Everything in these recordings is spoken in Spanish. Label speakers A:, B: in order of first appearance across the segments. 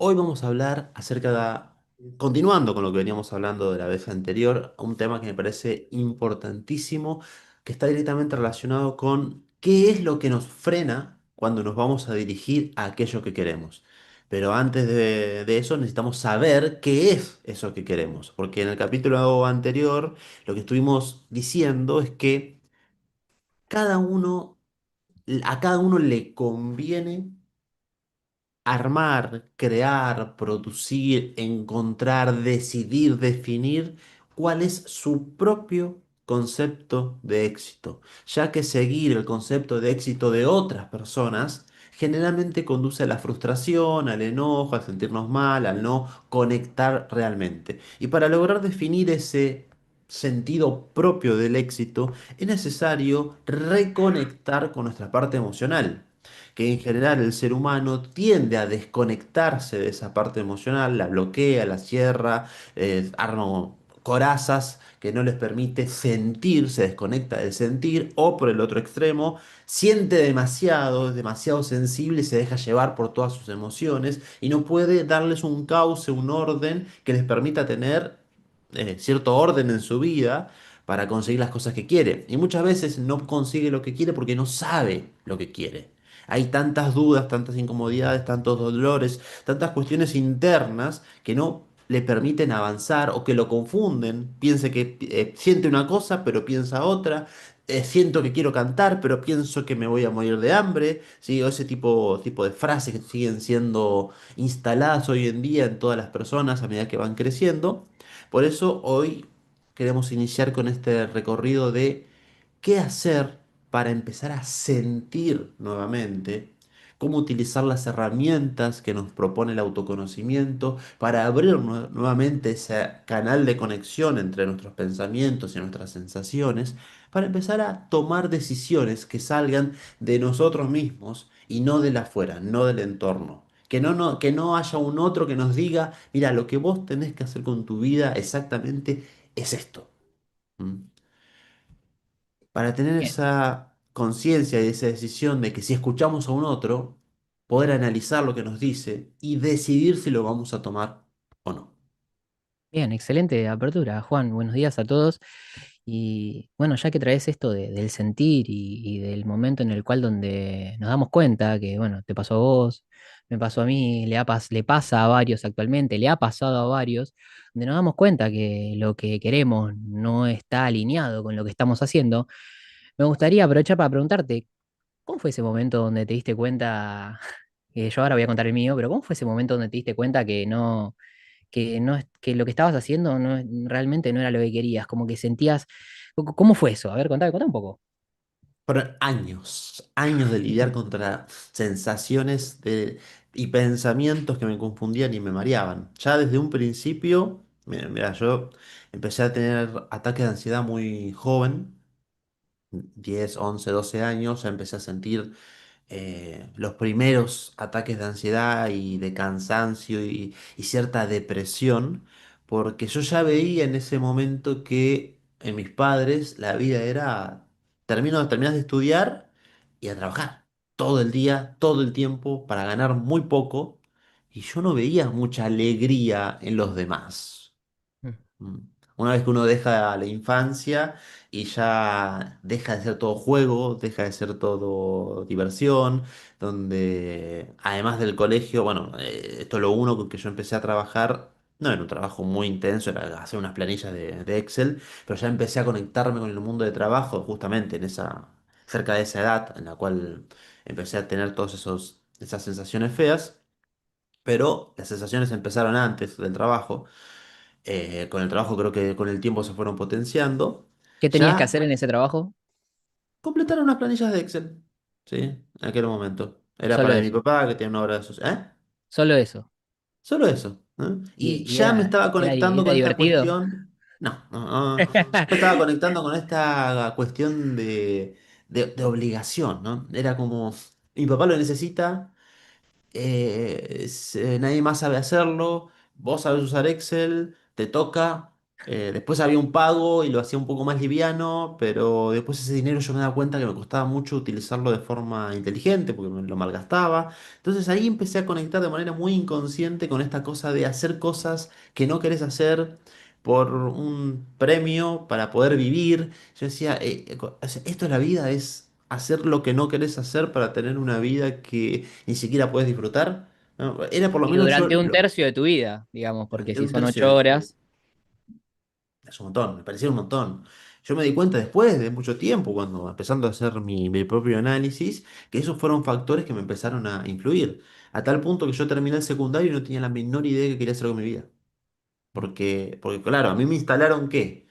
A: Hoy vamos a hablar continuando con lo que veníamos hablando de la vez anterior, un tema que me parece importantísimo, que está directamente relacionado con qué es lo que nos frena cuando nos vamos a dirigir a aquello que queremos. Pero antes de eso necesitamos saber qué es eso que queremos, porque en el capítulo anterior lo que estuvimos diciendo es que cada uno, a cada uno le conviene armar, crear, producir, encontrar, decidir, definir cuál es su propio concepto de éxito, ya que seguir el concepto de éxito de otras personas generalmente conduce a la frustración, al enojo, a sentirnos mal, al no conectar realmente. Y para lograr definir ese sentido propio del éxito, es necesario reconectar con nuestra parte emocional, que en general el ser humano tiende a desconectarse de esa parte emocional, la bloquea, la cierra, arma corazas que no les permite sentir, se desconecta del sentir, o por el otro extremo, siente demasiado, es demasiado sensible y se deja llevar por todas sus emociones y no puede darles un cauce, un orden que les permita tener cierto orden en su vida para conseguir las cosas que quiere. Y muchas veces no consigue lo que quiere porque no sabe lo que quiere. Hay tantas dudas, tantas incomodidades, tantos dolores, tantas cuestiones internas que no le permiten avanzar o que lo confunden. Piense que siente una cosa, pero piensa otra. Siento que quiero cantar, pero pienso que me voy a morir de hambre. ¿Sí? O ese tipo de frases que siguen siendo instaladas hoy en día en todas las personas a medida que van creciendo. Por eso hoy queremos iniciar con este recorrido de qué hacer para empezar a sentir nuevamente, cómo utilizar las herramientas que nos propone el autoconocimiento para abrir nuevamente ese canal de conexión entre nuestros pensamientos y nuestras sensaciones, para empezar a tomar decisiones que salgan de nosotros mismos y no de la afuera, no del entorno. Que no haya un otro que nos diga, mira, lo que vos tenés que hacer con tu vida exactamente es esto. ¿Mm? Para tener
B: Bien,
A: esa conciencia y esa decisión de que si escuchamos a un otro, poder analizar lo que nos dice y decidir si lo vamos a tomar o no.
B: bien, excelente apertura, Juan. Buenos días a todos. Y bueno, ya que traes esto del sentir y del momento en el cual donde nos damos cuenta que, bueno, te pasó a vos, me pasó a mí, le pasa a varios actualmente, le ha pasado a varios, donde nos damos cuenta que lo que queremos no está alineado con lo que estamos haciendo, me gustaría aprovechar para preguntarte, ¿cómo fue ese momento donde te diste cuenta, que yo ahora voy a contar el mío, pero cómo fue ese momento donde te diste cuenta que lo que estabas haciendo realmente no era lo que querías, como que sentías, ¿cómo fue eso? A ver, contá un poco.
A: Fueron años, años de lidiar contra sensaciones y pensamientos que me confundían y me mareaban. Ya desde un principio, mira, yo empecé a tener ataques de ansiedad muy joven, 10 11 12 años, ya empecé a sentir los primeros ataques de ansiedad y de cansancio y cierta depresión, porque yo ya veía en ese momento que en mis padres la vida era, terminas de estudiar y a trabajar todo el día, todo el tiempo, para ganar muy poco, y yo no veía mucha alegría en los demás.
B: Mm.
A: Mm. Una vez que uno deja la infancia y ya deja de ser todo juego, deja de ser todo diversión, donde además del colegio, bueno, esto lo uno con que yo empecé a trabajar, no era un trabajo muy intenso, era hacer unas planillas de Excel, pero ya empecé a conectarme con el mundo de trabajo justamente cerca de esa edad en la cual empecé a tener esas sensaciones feas, pero las sensaciones empezaron antes del trabajo. Con el trabajo creo que con el tiempo se fueron potenciando.
B: ¿Qué tenías que
A: Ya
B: hacer en ese trabajo?
A: completaron unas planillas de Excel, ¿sí? En aquel momento. Era
B: Solo
A: para mi
B: eso,
A: papá que tiene una obra de sus... ¿Eh?
B: solo eso.
A: Solo eso. ¿Eh? Y
B: Y
A: ya me estaba conectando
B: era
A: con esta
B: divertido.
A: cuestión... No, no, no. Ya me estaba conectando con esta cuestión de obligación, ¿no? Era como, mi papá lo necesita, nadie más sabe hacerlo, vos sabés usar Excel, te toca. Después había un pago y lo hacía un poco más liviano, pero después ese dinero yo me daba cuenta que me costaba mucho utilizarlo de forma inteligente porque me lo malgastaba. Entonces ahí empecé a conectar de manera muy inconsciente con esta cosa de hacer cosas que no querés hacer por un premio para poder vivir. Yo decía, o sea, esto es la vida, es hacer lo que no querés hacer para tener una vida que ni siquiera puedes disfrutar. ¿No? Era por lo
B: Y
A: menos yo
B: durante un tercio de tu vida, digamos, porque
A: durante
B: si
A: un
B: son
A: tercio
B: 8 horas.
A: es un montón, me parecía un montón. Yo me di cuenta después de mucho tiempo, cuando empezando a hacer mi propio análisis, que esos fueron factores que me empezaron a influir. A tal punto que yo terminé el secundario y no tenía la menor idea de qué quería hacer con mi vida. Porque claro, a mí me instalaron que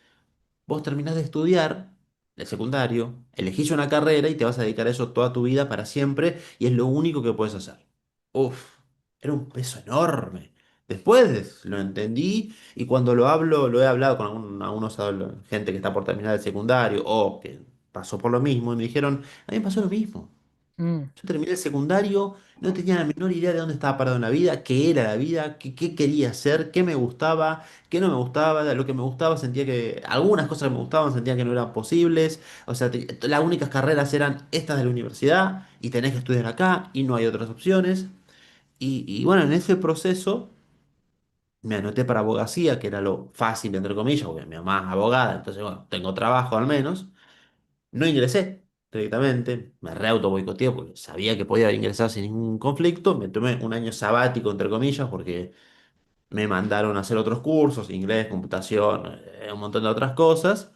A: vos terminás de estudiar el secundario, elegís una carrera y te vas a dedicar a eso toda tu vida para siempre y es lo único que puedes hacer. Uf, era un peso enorme. Después lo entendí y cuando lo hablo, lo he hablado con algunos gente que está por terminar el secundario o que pasó por lo mismo y me dijeron, a mí me pasó lo mismo.
B: Mm,
A: Yo terminé el secundario, no tenía la menor idea de dónde estaba parado en la vida, qué era la vida, qué quería hacer, qué me gustaba, qué no me gustaba. De lo que me gustaba sentía que algunas cosas que me gustaban sentía que no eran posibles. O sea, las únicas carreras eran estas de la universidad y tenés que estudiar acá y no hay otras opciones. Y bueno, en ese proceso me anoté para abogacía, que era lo fácil, entre comillas, porque mi mamá es abogada, entonces bueno, tengo trabajo al menos. No ingresé directamente, me re-auto boicoteé porque sabía que podía ingresar sin ningún conflicto. Me tomé un año sabático, entre comillas, porque me mandaron a hacer otros cursos, inglés, computación, un montón de otras cosas.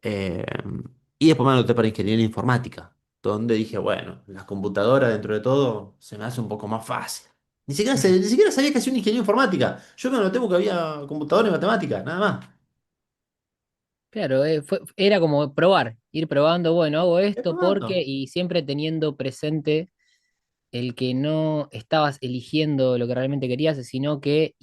A: Eh, y después me anoté para ingeniería informática, donde dije, bueno, las computadoras dentro de todo se me hace un poco más fácil. Ni siquiera sabía que hacía una ingeniería informática. Yo me anoté porque había computadora y matemática, nada más.
B: claro, era como probar, ir probando, bueno, hago
A: Es
B: esto porque,
A: probando.
B: y siempre teniendo presente el que no estabas eligiendo lo que realmente querías, sino que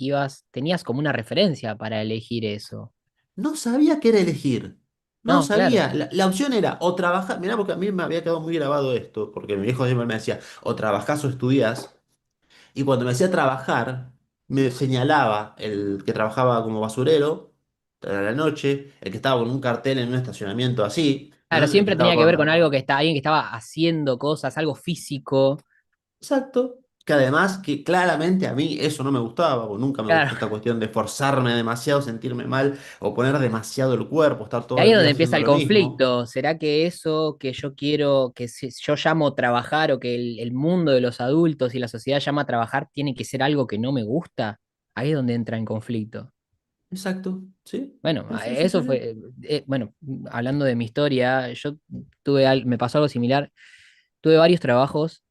B: tenías como una referencia para elegir eso.
A: No sabía qué era elegir. No
B: No, claro.
A: sabía. La opción era o trabajar. Mirá, porque a mí me había quedado muy grabado esto. Porque mi viejo siempre me decía, o trabajás o estudiás. Y cuando me decía trabajar, me señalaba el que trabajaba como basurero a la noche, el que estaba con un cartel en un estacionamiento así,
B: Claro,
A: ¿no? El que
B: siempre
A: estaba
B: tenía que ver con
A: con.
B: algo alguien que estaba haciendo cosas, algo físico.
A: Exacto. Que además, que claramente a mí eso no me gustaba, o nunca me
B: Claro.
A: gustó esta cuestión de forzarme demasiado, sentirme mal, o poner demasiado el cuerpo, estar
B: Y
A: todo
B: ahí es
A: el día
B: donde empieza
A: haciendo
B: el
A: lo mismo.
B: conflicto. ¿Será que eso que yo quiero, yo llamo trabajar o que el mundo de los adultos y la sociedad llama trabajar tiene que ser algo que no me gusta? Ahí es donde entra en conflicto.
A: Exacto, sí,
B: Bueno,
A: sí, sí, sí,
B: eso
A: sí.
B: fue, bueno, hablando de mi historia, me pasó algo similar. Tuve varios trabajos,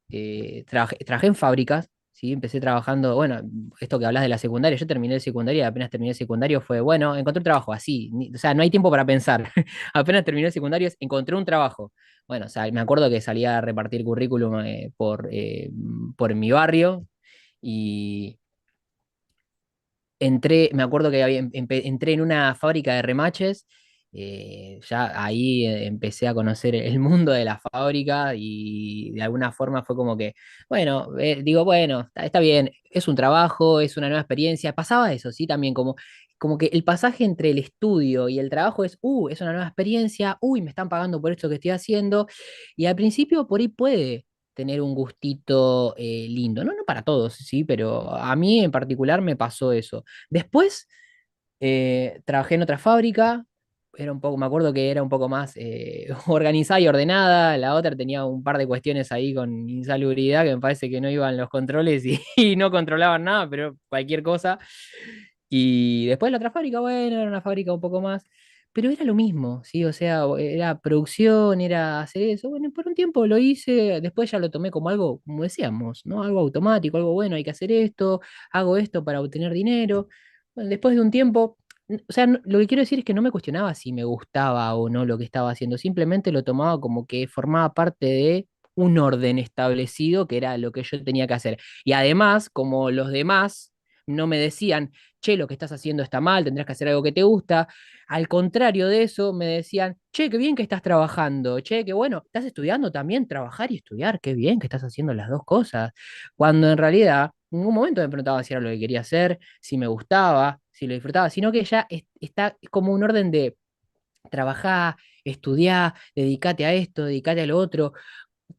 B: trabajé en fábricas, ¿sí? Empecé trabajando, bueno, esto que hablas de la secundaria, yo terminé el secundario y apenas terminé el secundario fue, bueno, encontré un trabajo así, o sea, no hay tiempo para pensar. Apenas terminé el secundario, encontré un trabajo. Bueno, o sea, me acuerdo que salía a repartir currículum por mi barrio y me acuerdo que entré en una fábrica de remaches, ya ahí empecé a conocer el mundo de la fábrica y de alguna forma fue como que, bueno, digo, bueno, está bien, es un trabajo, es una nueva experiencia. Pasaba eso, sí, también como que el pasaje entre el estudio y el trabajo es una nueva experiencia, uy, me están pagando por esto que estoy haciendo, y al principio por ahí puede tener un gustito lindo, no para todos, sí, pero a mí en particular me pasó eso. Después trabajé en otra fábrica, me acuerdo que era un poco más organizada y ordenada, la otra tenía un par de cuestiones ahí con insalubridad que me parece que no iban los controles y no controlaban nada, pero cualquier cosa. Y después la otra fábrica, bueno, era una fábrica un poco más, pero era lo mismo, ¿sí? O sea, era producción, era hacer eso. Bueno, por un tiempo lo hice, después ya lo tomé como algo, como decíamos, ¿no? Algo automático, algo bueno, hay que hacer esto, hago esto para obtener dinero. Bueno, después de un tiempo, o sea, lo que quiero decir es que no me cuestionaba si me gustaba o no lo que estaba haciendo, simplemente lo tomaba como que formaba parte de un orden establecido que era lo que yo tenía que hacer. Y además, como los demás no me decían, che, lo que estás haciendo está mal, tendrás que hacer algo que te gusta. Al contrario de eso, me decían, che, qué bien que estás trabajando, che, qué bueno, estás estudiando también, trabajar y estudiar, qué bien que estás haciendo las dos cosas. Cuando en realidad, en ningún momento me preguntaban si era lo que quería hacer, si me gustaba. si lo disfrutaba, sino que ya está como un orden de trabajar, estudiar, dedicate a esto, dedicate a lo otro,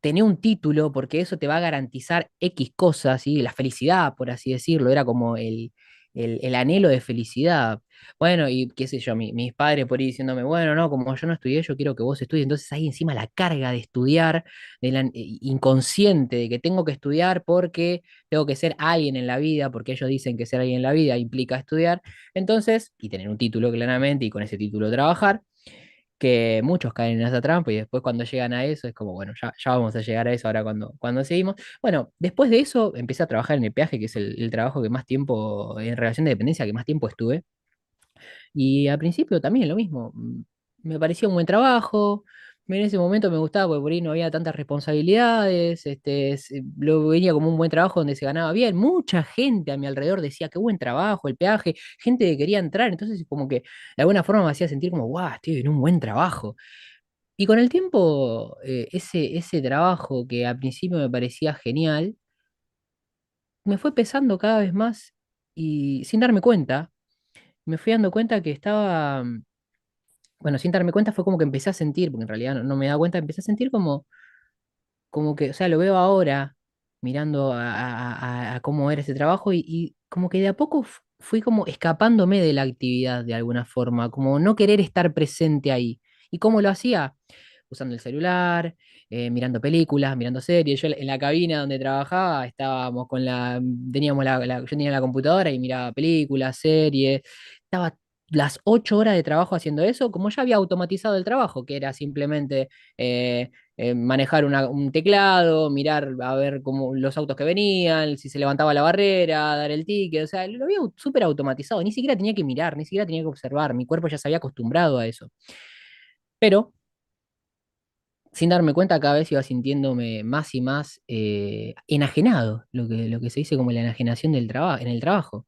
B: tener un título, porque eso te va a garantizar X cosas, ¿sí? La felicidad, por así decirlo, era como el anhelo de felicidad. Bueno, y qué sé yo, mis padres por ahí diciéndome, bueno, no, como yo no estudié, yo quiero que vos estudies. Entonces ahí encima la carga de estudiar, de la inconsciente de que tengo que estudiar porque tengo que ser alguien en la vida, porque ellos dicen que ser alguien en la vida implica estudiar. Entonces, y tener un título claramente, y con ese título trabajar que muchos caen en esa trampa y después cuando llegan a eso es como, bueno, ya vamos a llegar a eso ahora cuando seguimos. Bueno, después de eso empecé a trabajar en el peaje, que es el trabajo que más tiempo, en relación de dependencia, que más tiempo estuve. Y al principio también lo mismo, me parecía un buen trabajo. En ese momento me gustaba porque por ahí no había tantas responsabilidades, lo veía como un buen trabajo donde se ganaba bien. Mucha gente a mi alrededor decía, qué buen trabajo, el peaje, gente que quería entrar, entonces como que de alguna forma me hacía sentir como, guau, estoy en un buen trabajo. Y con el tiempo, ese trabajo que al principio me parecía genial, me fue pesando cada vez más y sin darme cuenta, me fui dando cuenta que estaba, bueno, sin darme cuenta fue como que empecé a sentir, porque en realidad no me daba cuenta, empecé a sentir como que, o sea, lo veo ahora, mirando a cómo era ese trabajo y como que de a poco fui como escapándome de la actividad de alguna forma, como no querer estar presente ahí. ¿Y cómo lo hacía? Usando el celular, mirando películas, mirando series. Yo en la cabina donde trabajaba estábamos teníamos yo tenía la computadora y miraba películas, series. Estaba las 8 horas de trabajo haciendo eso, como ya había automatizado el trabajo, que era simplemente eh, manejar un teclado, mirar a ver cómo los autos que venían, si se levantaba la barrera, dar el ticket, o sea, lo había súper automatizado, ni siquiera tenía que mirar, ni siquiera tenía que observar, mi cuerpo ya se había acostumbrado a eso. Pero sin darme cuenta, cada vez iba sintiéndome más y más enajenado, lo que se dice como la enajenación en el trabajo.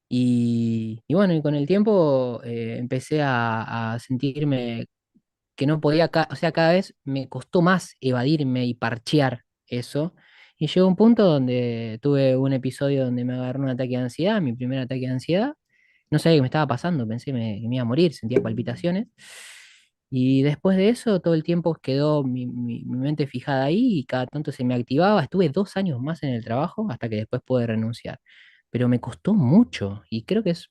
B: Y bueno, y con el tiempo empecé a sentirme que no podía, o sea, cada vez me costó más evadirme y parchear eso. Y llegó un punto donde tuve un episodio donde me agarró un ataque de ansiedad, mi primer ataque de ansiedad. No sabía qué me estaba pasando, pensé que me iba a morir, sentía palpitaciones. Y después de eso, todo el tiempo quedó mi mente fijada ahí y cada tanto se me activaba. Estuve 2 años más en el trabajo hasta que después pude renunciar. Pero me costó mucho y creo que es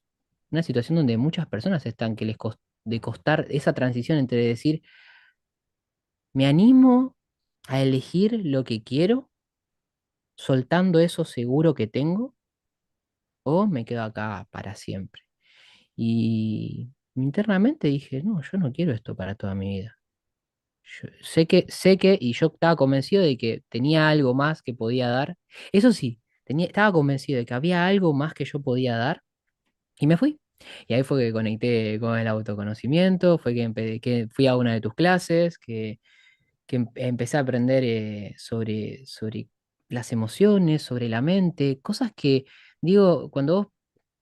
B: una situación donde muchas personas están, que les de costar esa transición entre decir, me animo a elegir lo que quiero, soltando eso seguro que tengo, o me quedo acá para siempre. Y internamente dije, no, yo no quiero esto para toda mi vida. Yo y yo estaba convencido de que tenía algo más que podía dar. Eso sí, estaba convencido de que había algo más que yo podía dar y me fui. Y ahí fue que conecté con el autoconocimiento, fue que fui a una de tus clases, que empecé a aprender sobre las emociones, sobre la mente, cosas que, digo, cuando vos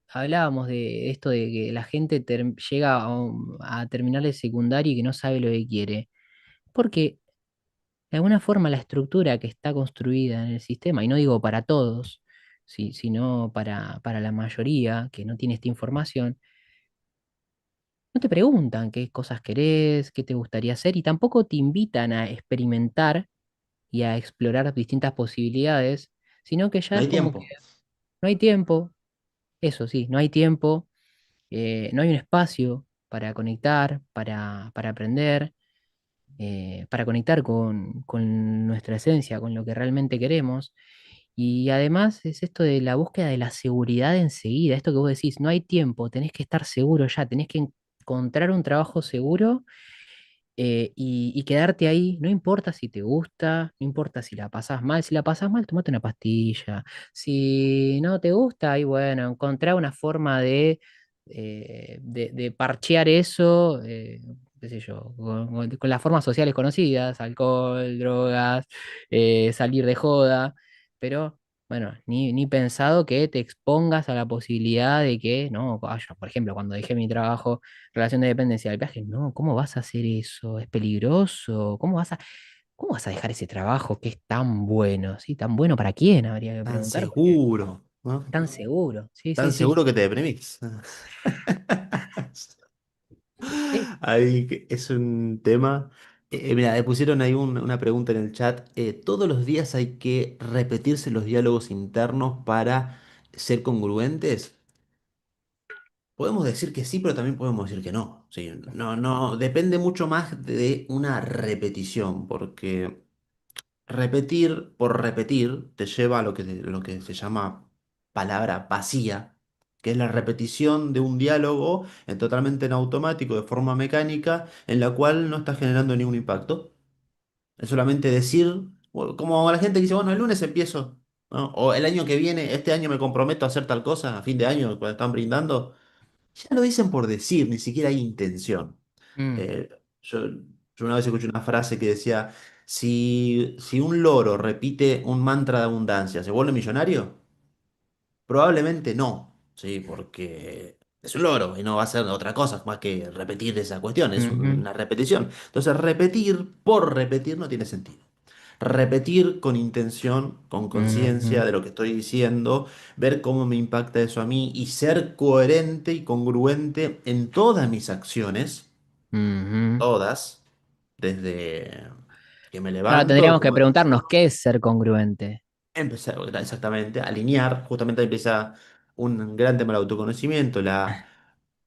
B: hablábamos de esto de que la gente llega a terminar el secundario y que no sabe lo que quiere, porque de alguna forma la estructura que está construida en el sistema, y no digo para todos, sino para la mayoría que no tiene esta información, no te preguntan qué cosas querés, qué te gustaría hacer, y tampoco te invitan a experimentar y a explorar distintas posibilidades, sino que ya
A: No
B: es
A: hay
B: como que
A: tiempo.
B: no hay tiempo, eso sí, no hay tiempo, no hay un espacio para conectar, para aprender, para conectar con nuestra esencia, con lo que realmente queremos. Y además es esto de la búsqueda de la seguridad enseguida, esto que vos decís, no hay tiempo, tenés que estar seguro ya, tenés que encontrar un trabajo seguro y quedarte ahí, no importa si te gusta, no importa si la pasas mal, tomate una pastilla, si no te gusta, ahí bueno, encontrar una forma de parchear eso, qué sé yo, con las formas sociales conocidas, alcohol, drogas, salir de joda, pero bueno, ni pensado que te expongas a la posibilidad de que, no, yo, por ejemplo, cuando dejé mi trabajo relación de dependencia del viaje. No, ¿cómo vas a hacer eso? Es peligroso. ¿Cómo vas a dejar ese trabajo que es tan bueno? ¿Sí? ¿Tan bueno para quién? Habría que
A: Tan
B: preguntar, porque
A: seguro. ¿no?
B: Tan seguro, sí,
A: Tan
B: sí, sí.
A: seguro que te deprimís.
B: Sí.
A: Ahí es un tema. Mira, me pusieron ahí una pregunta en el chat. ¿Todos los días hay que repetirse los diálogos internos para ser congruentes? Podemos decir que sí, pero también podemos decir que no. Sí, no, no, depende mucho más de una repetición, porque repetir por repetir te lleva a lo que se llama palabra vacía, que es la repetición de un diálogo totalmente en automático, de forma mecánica, en la cual no está generando ningún impacto. Es solamente decir, como la gente que dice, bueno, el lunes empiezo, ¿no? O el año que viene, este año me comprometo a hacer tal cosa, a fin de año, cuando están brindando. Ya lo dicen por decir, ni siquiera hay intención.
B: Mm,
A: Eh, yo una vez escuché una frase que decía, si un loro repite un mantra de abundancia, ¿se vuelve millonario? Probablemente no, ¿sí? Porque es un loro y no va a hacer otra cosa más que repetir esa cuestión, es
B: ujú,
A: una repetición. Entonces, repetir por repetir no tiene sentido. Repetir con intención, con conciencia
B: ujú,
A: de lo que estoy diciendo, ver cómo me impacta eso a mí y ser coherente y congruente en todas mis acciones,
B: ujú.
A: todas, desde que me
B: Ahora
A: levanto,
B: tendríamos que
A: como
B: preguntarnos qué es ser congruente.
A: empezar exactamente, alinear, justamente ahí empieza un gran tema del autoconocimiento, la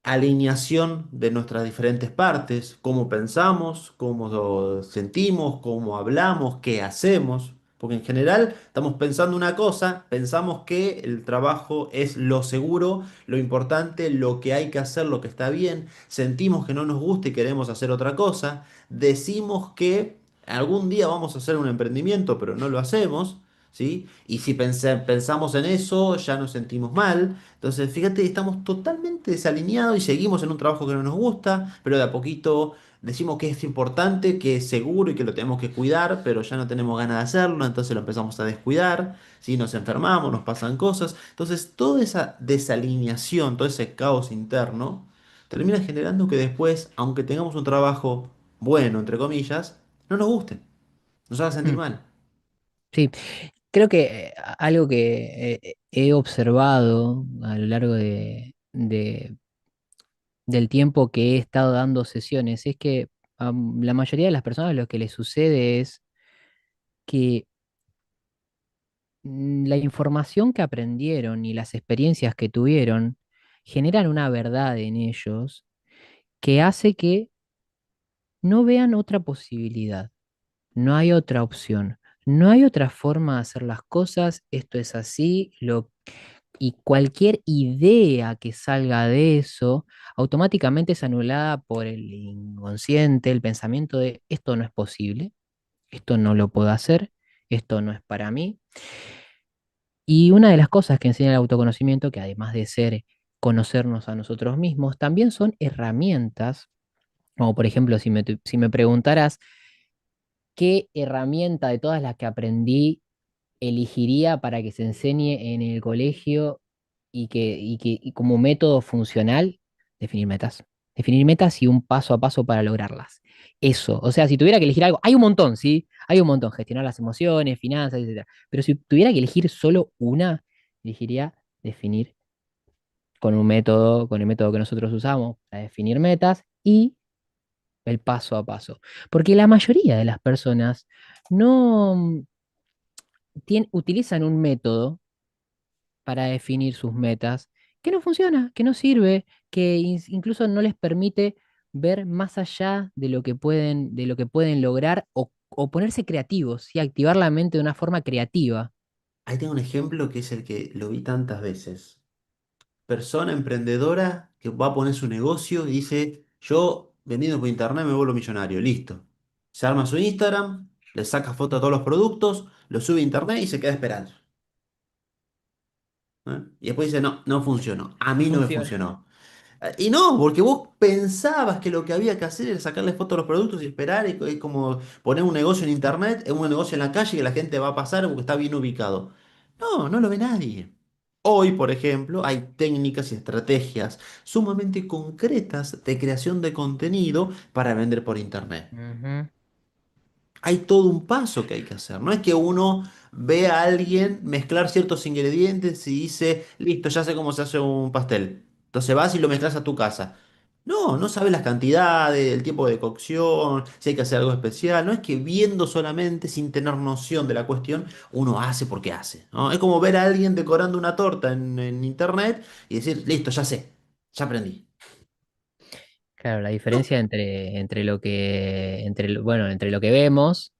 A: alineación de nuestras diferentes partes, cómo pensamos, cómo sentimos, cómo hablamos, qué hacemos. Porque en general estamos pensando una cosa, pensamos que el trabajo es lo seguro, lo importante, lo que hay que hacer, lo que está bien, sentimos que no nos gusta y queremos hacer otra cosa, decimos que algún día vamos a hacer un emprendimiento, pero no lo hacemos, ¿sí? Y si pensamos en eso, ya nos sentimos mal. Entonces, fíjate, estamos totalmente desalineados y seguimos en un trabajo que no nos gusta, pero de a poquito decimos que es importante, que es seguro y que lo tenemos que cuidar, pero ya no tenemos ganas de hacerlo, entonces lo empezamos a descuidar, ¿sí? Nos enfermamos, nos pasan cosas. Entonces, toda esa desalineación, todo ese caos interno, termina generando que después, aunque tengamos un trabajo bueno, entre comillas, no nos guste, nos haga sentir
B: Mm,
A: mal.
B: sí, creo que algo que he observado a lo largo del tiempo que he estado dando sesiones es que a la mayoría de las personas lo que les sucede es que la información que aprendieron y las experiencias que tuvieron generan una verdad en ellos que hace que no vean otra posibilidad. No hay otra opción, no hay otra forma de hacer las cosas, esto es así, y cualquier idea que salga de eso automáticamente es anulada por el inconsciente, el pensamiento de esto no es posible, esto no lo puedo hacer, esto no es para mí. Y una de las cosas que enseña el autoconocimiento, que además de ser conocernos a nosotros mismos, también son herramientas, como por ejemplo, si me preguntaras qué herramienta de todas las que aprendí elegiría para que se enseñe en el colegio y como método funcional, definir metas. Definir metas y un paso a paso para lograrlas. Eso, o sea, si tuviera que elegir algo, hay un montón, ¿sí? Hay un montón, gestionar las emociones, finanzas, etcétera. Pero si tuviera que elegir solo una, elegiría definir con un método, con el método que nosotros usamos para definir metas y el paso a paso. Porque la mayoría de las personas no utilizan un método para definir sus metas que no funciona, que no sirve, que incluso no les permite ver más allá de lo que pueden lograr o ponerse creativos y activar la mente de una forma creativa.
A: Ahí tengo un ejemplo que es el que lo vi tantas veces. Persona emprendedora que va a poner su negocio y dice, yo vendiendo por internet me vuelvo millonario, listo. Se arma su Instagram, le saca foto a todos los productos, lo sube a internet y se queda esperando. ¿Eh? Y después dice, no, no funcionó. A
B: No
A: mí no me
B: funciona.
A: funcionó. Y no, porque vos pensabas que lo que había que hacer era sacarle fotos a los productos y esperar, y es como poner un negocio en internet, un negocio en la calle que la gente va a pasar porque está bien ubicado. No, no lo ve nadie. Hoy, por ejemplo, hay técnicas y estrategias sumamente concretas de creación de contenido para vender por internet.
B: Ujú.
A: hay todo un paso que hay que hacer. No es que uno ve a alguien mezclar ciertos ingredientes y dice, listo, ya sé cómo se hace un pastel. Entonces vas y lo mezclas a tu casa. No, no sabes las cantidades, el tiempo de cocción, si hay que hacer algo especial. No es que viendo solamente, sin tener noción de la cuestión, uno hace porque hace, ¿no? Es como ver a alguien decorando una torta en internet y decir, listo, ya sé, ya aprendí.
B: Claro, la
A: No,
B: diferencia entre lo bueno, entre lo que vemos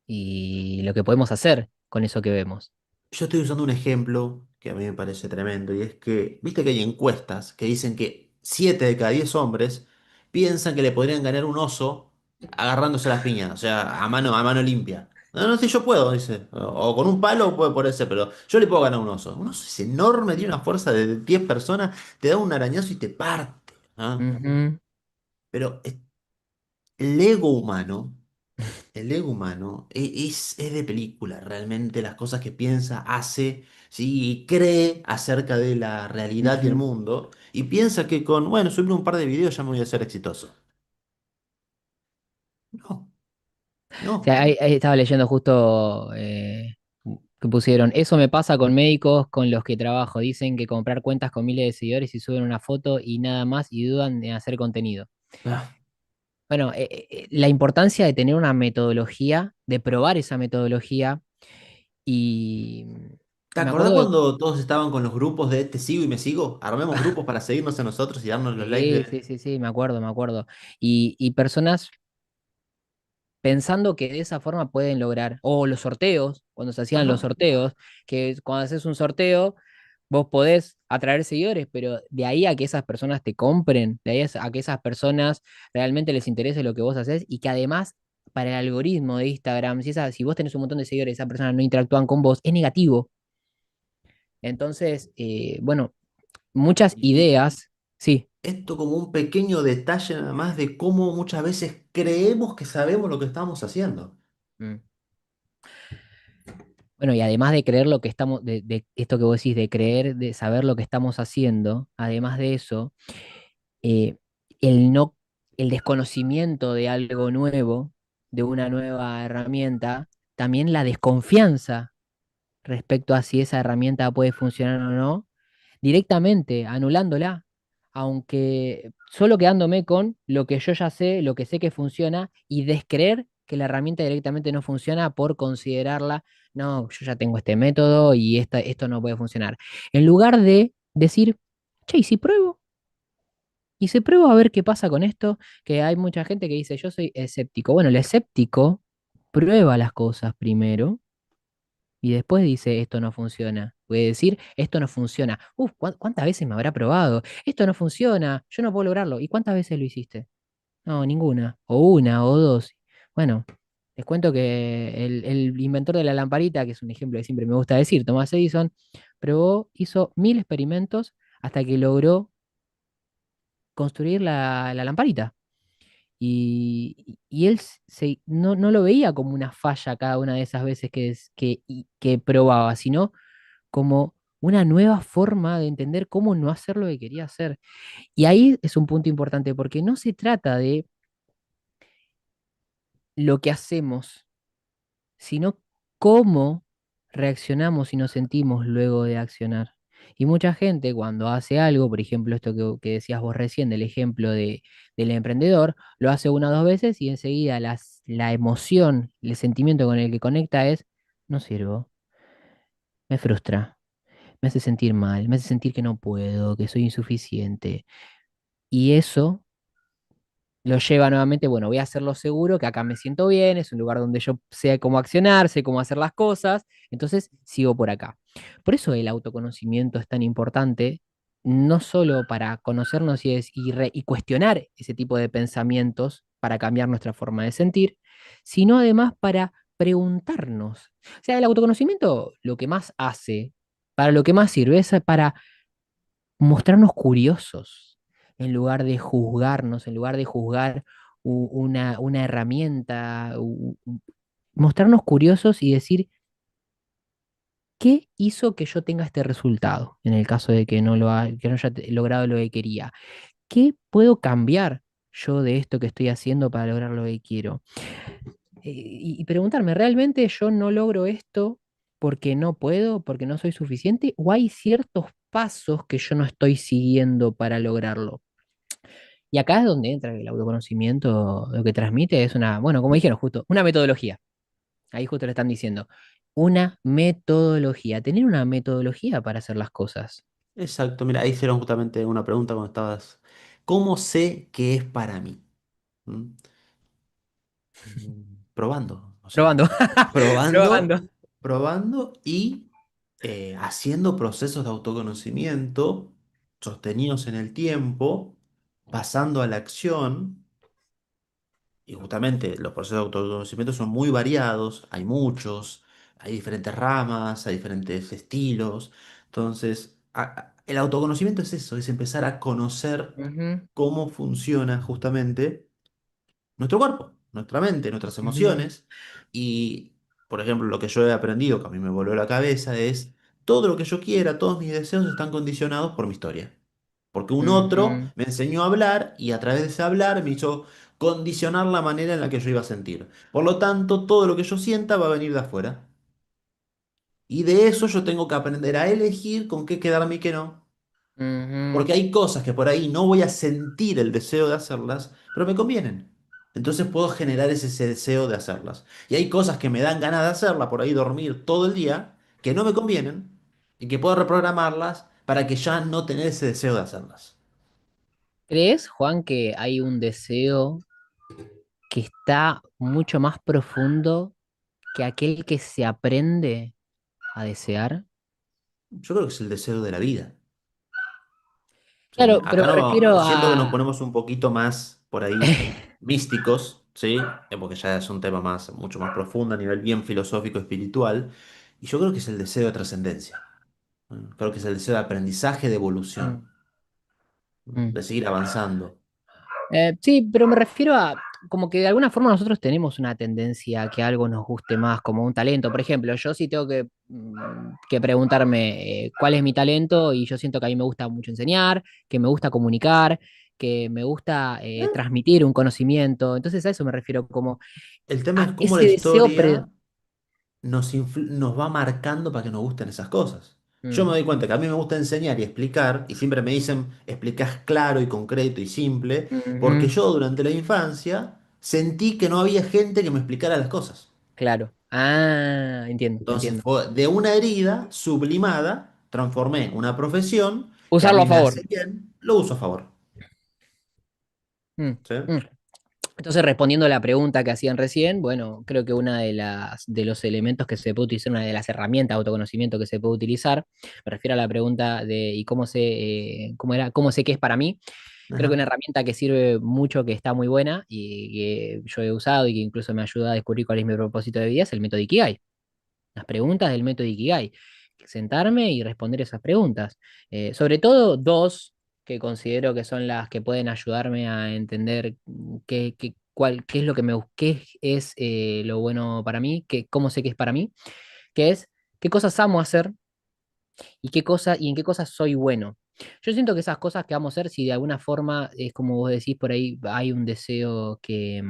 B: y lo que podemos hacer con eso que vemos.
A: yo estoy usando un ejemplo que a mí me parece tremendo y es que, viste que hay encuestas que dicen que 7 de cada 10 hombres piensan que le podrían ganar un oso agarrándose las piñas, o sea, a mano limpia. No, no sé, yo puedo, dice. O con un palo puede ponerse, pero yo le puedo ganar a un oso. Un oso es enorme, tiene una fuerza de 10 personas, te da un arañazo y te parte. ¿Ah?
B: Ujú,
A: Pero el ego humano. El ego humano es de película, realmente las cosas que piensa, hace, ¿sí? Y cree acerca de la realidad y el
B: ujú.
A: mundo, y piensa que con, bueno, subir un par de videos ya me voy a ser exitoso. No,
B: O sea,
A: no.
B: ahí estaba leyendo justo que pusieron, eso me pasa con médicos con los que trabajo. Dicen que comprar cuentas con miles de seguidores y suben una foto y nada más y dudan en hacer contenido.
A: Ah,
B: Bueno, la importancia de tener una metodología, de probar esa metodología y
A: ¿te
B: me
A: acordás
B: acuerdo de...
A: cuando todos estaban con los grupos de te sigo y me sigo? Armemos grupos para seguirnos a nosotros y darnos los likes
B: Sí, sí,
A: de...
B: sí, sí, me acuerdo, me acuerdo. Y personas pensando que de esa forma pueden lograr, o los sorteos, cuando se hacían los
A: Ajá.
B: sorteos, que cuando haces un sorteo, vos podés atraer seguidores, pero de ahí a que esas personas te compren, de ahí a que esas personas realmente les interese lo que vos haces y que además para el algoritmo de Instagram, si vos tenés un montón de seguidores y esas personas no interactúan con vos, es negativo. Entonces, bueno, muchas
A: Y
B: ideas, sí.
A: esto como un pequeño detalle nada más de cómo muchas veces creemos que sabemos lo que estamos haciendo.
B: Mm. Bueno, y además de creer lo que estamos, de esto que vos decís, de creer, de saber lo que estamos haciendo, además de eso, eh, el no, el desconocimiento de algo nuevo, de una nueva herramienta, también la desconfianza respecto a si esa herramienta puede funcionar o no, directamente anulándola, aunque solo quedándome con lo que yo ya sé, lo que sé que funciona y descreer que la herramienta directamente no funciona por considerarla, no, yo ya tengo este método y esto no puede funcionar. En lugar de decir, che, ¿y si pruebo? Y se prueba a ver qué pasa con esto, que hay mucha gente que dice, yo soy escéptico. Bueno, el escéptico prueba las cosas primero y después dice, esto no funciona. Puede decir, esto no funciona. Uf, ¿cuántas veces me habrá probado? Esto no funciona, yo no puedo lograrlo. ¿Y cuántas veces lo hiciste? No, ninguna. O una, o dos. Bueno, les cuento que el inventor de la lamparita, que es un ejemplo que siempre me gusta decir, Thomas Edison, probó, hizo 1000 experimentos hasta que logró construir la lamparita. Y él no lo veía como una falla cada una de esas veces que probaba, sino como una nueva forma de entender cómo no hacer lo que quería hacer. Y ahí es un punto importante, porque no se trata de lo que hacemos, sino cómo reaccionamos y nos sentimos luego de accionar. Y mucha gente cuando hace algo, por ejemplo, esto que decías vos recién, del ejemplo del emprendedor, lo hace una o dos veces y enseguida la emoción, el sentimiento con el que conecta es, no sirvo, me frustra, me hace sentir mal, me hace sentir que no puedo, que soy insuficiente. Y eso lo lleva nuevamente, bueno, voy a hacerlo seguro, que acá me siento bien, es un lugar donde yo sé cómo accionar, sé cómo hacer las cosas, entonces sigo por acá. Por eso el autoconocimiento es tan importante, no solo para conocernos y cuestionar ese tipo de pensamientos para cambiar nuestra forma de sentir, sino además para preguntarnos. O sea, el autoconocimiento lo que más hace, para lo que más sirve, es para mostrarnos curiosos en lugar de juzgarnos, en lugar de juzgar una herramienta, mostrarnos curiosos y decir, ¿qué hizo que yo tenga este resultado? En el caso de que no haya logrado lo que quería. ¿Qué puedo cambiar yo de esto que estoy haciendo para lograr lo que quiero? y preguntarme, ¿realmente yo no logro esto porque no puedo, porque no soy suficiente? ¿O hay ciertos pasos que yo no estoy siguiendo para lograrlo? Y acá es donde entra el autoconocimiento, lo que transmite es una, bueno, como dijeron justo, una metodología. Ahí justo le están diciendo, una metodología, tener una metodología para hacer las cosas.
A: Exacto, mira, ahí hicieron justamente una pregunta cuando estabas. ¿Cómo sé que es para mí? ¿Mm? Probando, o sea,
B: Probando,
A: probando,
B: probando.
A: probando y haciendo procesos de autoconocimiento sostenidos en el tiempo, pasando a la acción. Y justamente los procesos de autoconocimiento son muy variados, hay muchos, hay diferentes ramas, hay diferentes estilos. Entonces, el autoconocimiento es eso, es empezar a conocer
B: Ujú,
A: cómo funciona justamente nuestro cuerpo, nuestra mente, nuestras
B: ujú,
A: emociones. Y, por ejemplo, lo que yo he aprendido, que a mí me voló la cabeza, es todo lo que yo quiera, todos mis deseos están condicionados por mi historia. Porque un otro
B: ujú.
A: me enseñó a hablar y a través de ese hablar me hizo condicionar la manera en la que yo iba a sentir. Por lo tanto, todo lo que yo sienta va a venir de afuera. Y de eso yo tengo que aprender a elegir con qué quedarme y qué no.
B: Ujú.
A: Porque hay cosas que por ahí no voy a sentir el deseo de hacerlas, pero me convienen. Entonces puedo generar ese deseo de hacerlas. Y hay cosas que me dan ganas de hacerlas, por ahí dormir todo el día, que no me convienen y que puedo reprogramarlas para que ya no tener ese deseo de hacerlas.
B: ¿Crees, Juan, que hay un deseo que está mucho más profundo que aquel que se aprende a desear?
A: Yo creo que es el deseo de la vida. O sea,
B: Claro, pero
A: acá
B: me
A: no,
B: refiero
A: siento que nos
B: a...
A: ponemos un poquito más por ahí místicos, ¿sí? Porque ya es un tema más, mucho más profundo a nivel bien filosófico, espiritual. Y yo creo que es el deseo de trascendencia. Creo que es el deseo de aprendizaje, de
B: Mm,
A: evolución,
B: mm.
A: de seguir avanzando.
B: Sí, pero me refiero a como que de alguna forma nosotros tenemos una tendencia a que algo nos guste más, como un talento. Por ejemplo, yo sí tengo que preguntarme cuál es mi talento y yo siento que a mí me gusta mucho enseñar, que me gusta comunicar, que me gusta transmitir un conocimiento. Entonces a eso me refiero como
A: El tema es
B: a
A: cómo la
B: ese deseo
A: historia nos va marcando para que nos gusten esas cosas. Yo me
B: Mm,
A: doy cuenta que a mí me gusta enseñar y explicar, y siempre me dicen, explicás claro y concreto y simple, porque
B: ujú,
A: yo durante la infancia sentí que no había gente que me explicara las cosas.
B: claro. Ah, entiendo,
A: Entonces
B: entiendo.
A: fue de una herida sublimada, transformé una profesión que a
B: Usarlo
A: mí
B: a
A: me
B: favor.
A: hace bien, lo uso a favor.
B: Mm,
A: ¿Sí?
B: mm. Entonces, respondiendo a la pregunta que hacían recién, bueno, creo que una de los elementos que se puede utilizar, una de las herramientas de autoconocimiento que se puede utilizar, me refiero a la pregunta de ¿y cómo sé, cómo era, cómo sé qué es para mí? Creo que una
A: Ajá.
B: herramienta que sirve mucho, que está muy buena y que yo he usado y que incluso me ayuda a descubrir cuál es mi propósito de vida es el método Ikigai. Las preguntas del método Ikigai. Sentarme y responder esas preguntas. Sobre todo dos que considero que son las que pueden ayudarme a entender qué es lo que qué es lo bueno para mí, cómo sé que es para mí, que es qué cosas amo hacer y y en qué cosas soy bueno. Yo siento que esas cosas que vamos a hacer, si de alguna forma es como vos decís por ahí, hay un deseo que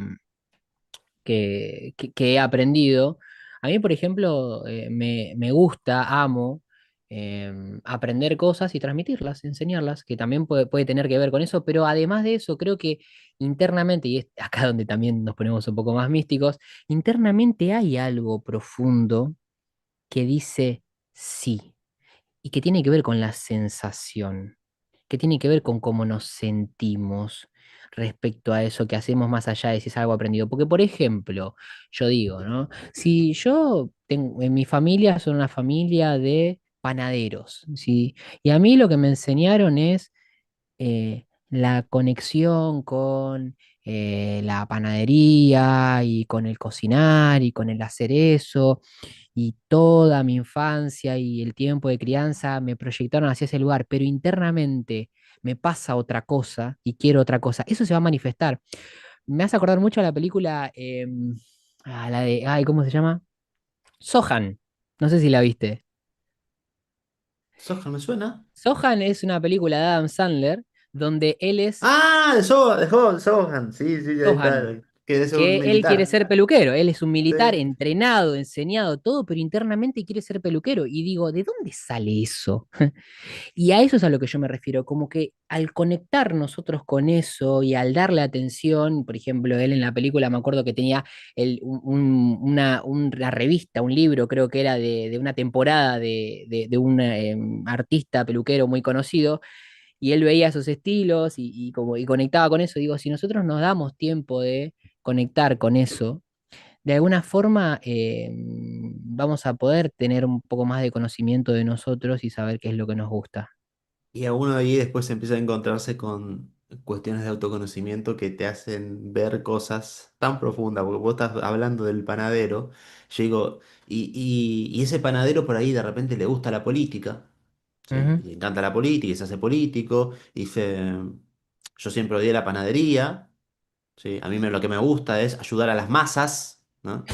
B: he aprendido. A mí, por ejemplo, me gusta, amo aprender cosas y transmitirlas, enseñarlas, que también puede tener que ver con eso, pero además de eso, creo que internamente, y es acá donde también nos ponemos un poco más místicos, internamente hay algo profundo que dice sí y que tiene que ver con la sensación, que tiene que ver con cómo nos sentimos respecto a eso que hacemos más allá de si es algo aprendido. Porque, por ejemplo, yo digo, ¿no? Si yo tengo, en mi familia son una familia de panaderos, ¿sí? Y a mí lo que me enseñaron es la conexión con la panadería y con el cocinar y con el hacer eso y toda mi infancia y el tiempo de crianza me proyectaron hacia ese lugar, pero internamente me pasa otra cosa y quiero otra cosa. Eso se va a manifestar. Me hace acordar mucho a la película, la de, ay, ¿cómo se llama? Sohan. No sé si la viste.
A: ¿Soja me suena?
B: Sohan es una película de Adam Sandler donde él es
A: Ah, de Sohan, sí, sí, ahí está.
B: Sohan.
A: Que debe ser un
B: que él quiere
A: militar.
B: ser peluquero. Él es un
A: Sí.
B: militar entrenado, enseñado, todo, pero internamente quiere ser peluquero. Y digo, ¿de dónde sale eso? Y a eso es a lo que yo me refiero, como que al conectar nosotros con eso y al darle atención, por ejemplo, él en la película me acuerdo que tenía una revista, un libro, creo que era de una temporada de un artista peluquero muy conocido, y él veía esos estilos y conectaba con eso. Digo, si nosotros nos damos tiempo de conectar con eso, de alguna forma vamos a poder tener un poco más de conocimiento de nosotros y saber qué es lo que nos gusta.
A: Y a uno ahí después empieza a encontrarse con cuestiones de autoconocimiento que te hacen ver cosas tan profundas, porque vos estás hablando del panadero, yo digo, y ese panadero por ahí de repente le gusta la política, ¿sí?
B: Ujú,
A: Y le encanta la política y se hace político, y dice, yo siempre odié la panadería, ¿sí? A mí lo que me gusta es ayudar a las masas, ¿no?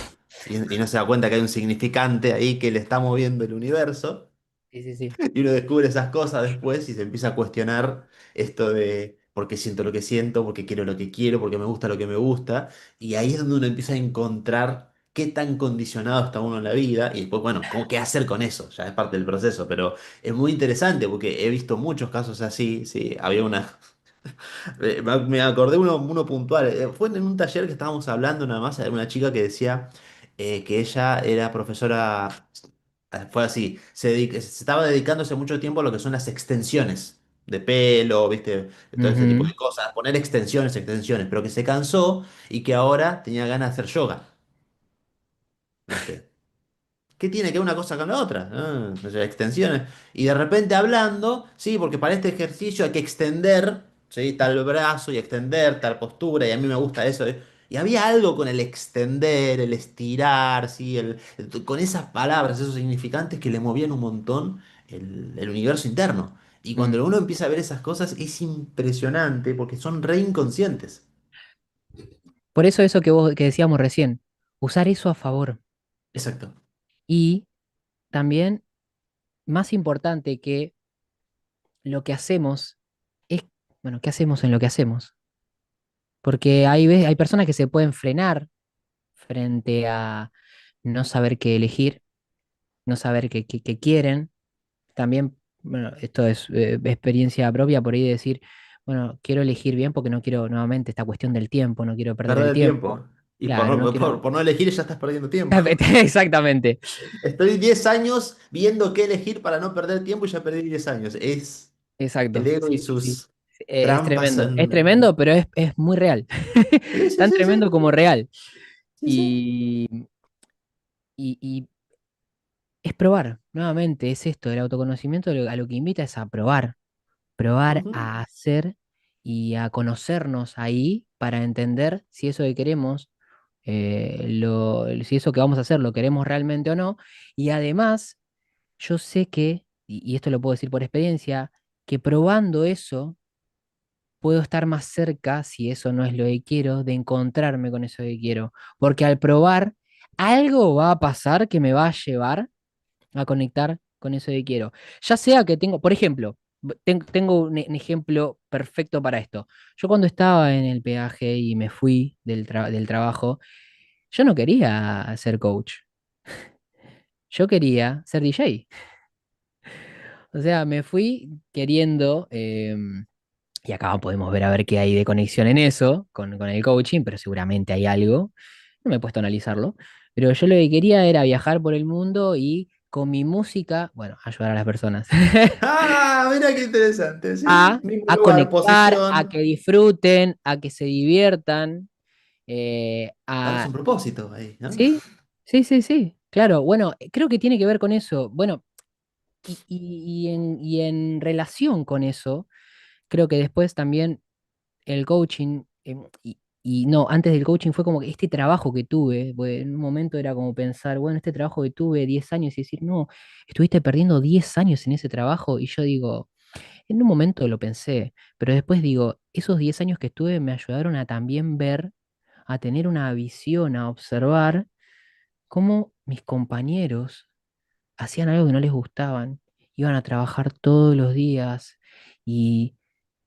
A: Y no se da cuenta que hay un significante ahí que le está moviendo el universo.
B: sí, sí, sí.
A: Y uno descubre esas cosas después y se empieza a cuestionar esto de por qué siento lo que siento, por qué quiero lo que quiero, por qué me gusta lo que me gusta. Y ahí es donde uno empieza a encontrar qué tan condicionado está uno en la vida y después, bueno, cómo qué hacer con eso. Ya es parte del proceso, pero es muy interesante porque he visto muchos casos así. Sí, había una. Me acordé uno puntual. Fue en un taller que estábamos hablando nada más, era una chica que decía que ella era profesora, fue así, se estaba dedicándose mucho tiempo a lo que son las extensiones de pelo, ¿viste? Todo ese tipo
B: Ujú,
A: de cosas, poner extensiones, extensiones, pero que se cansó y que ahora tenía ganas de hacer yoga, ¿viste? ¿Qué tiene que ver una cosa con la otra? No sé, extensiones. Y de repente hablando, sí, porque para este ejercicio hay que extender, ¿sí? Tal brazo y extender, tal postura, y a mí me gusta eso. Y había algo con el extender, el estirar, ¿sí? Con esas palabras, esos significantes que le movían un montón el universo interno. Y
B: mm.
A: cuando uno empieza a ver esas cosas es impresionante porque son re inconscientes.
B: Por eso eso que decíamos recién, usar eso a favor.
A: Exacto.
B: Y también, más importante que lo que hacemos, es, bueno, ¿qué hacemos en lo que hacemos? Porque hay personas que se pueden frenar frente a no saber qué elegir, no saber qué quieren. También, bueno, esto es experiencia propia por ahí de decir, bueno, quiero elegir bien porque no quiero nuevamente esta cuestión del tiempo, no quiero perder
A: Perder
B: el
A: el
B: tiempo.
A: tiempo. Y
B: Claro, no quiero.
A: por no elegir ya estás perdiendo tiempo.
B: Exactamente,
A: Estoy 10 años viendo qué elegir para no perder tiempo y ya perdí 10 años. Es el
B: exacto.
A: ego y
B: Sí, sí, sí.
A: sus
B: Es
A: trampas
B: es
A: en...
B: tremendo, pero es muy real.
A: Sí, sí,
B: Tan
A: sí,
B: tremendo
A: sí.
B: como real.
A: Sí, sí.
B: Y, y es probar, nuevamente, es esto, el autoconocimiento a lo que invita es a probar, probar
A: Ujú.
B: a hacer y a conocernos ahí para entender si eso que queremos, si eso que vamos a hacer lo queremos realmente o no. Y además, yo sé que, y esto lo puedo decir por experiencia, que probando eso puedo estar más cerca, si eso no es lo que quiero, de encontrarme con eso que quiero. Porque al probar, algo va a pasar que me va a llevar a conectar con eso que quiero. Ya sea que tengo, por ejemplo, tengo un ejemplo perfecto para esto. Yo cuando estaba en el peaje y me fui del trabajo, yo no quería ser coach, yo quería ser DJ. O sea, me fui queriendo, y acá podemos ver a ver qué hay de conexión en eso, con el coaching, pero seguramente hay algo. No me he puesto a analizarlo, pero yo lo que quería era viajar por el mundo y con mi música, bueno, ayudar a las personas.
A: Ah, mira qué interesante. Sí, sí.
B: a,
A: Mismo
B: a
A: lugar,
B: conectar, a que
A: posición.
B: disfruten, a que se diviertan.
A: Darles un propósito ahí, ¿no?
B: Sí, sí, sí, sí. Claro, bueno, creo que tiene que ver con eso. Bueno, y en relación con eso, creo que después también el coaching, y no, antes del coaching fue como que este trabajo que tuve, pues, en un momento era como pensar, bueno, este trabajo que tuve 10 años y decir, no, estuviste perdiendo 10 años en ese trabajo, y yo digo, en un momento lo pensé, pero después digo, esos 10 años que estuve me ayudaron a también ver, a tener una visión, a observar cómo mis compañeros hacían algo que no les gustaban, iban a trabajar todos los días y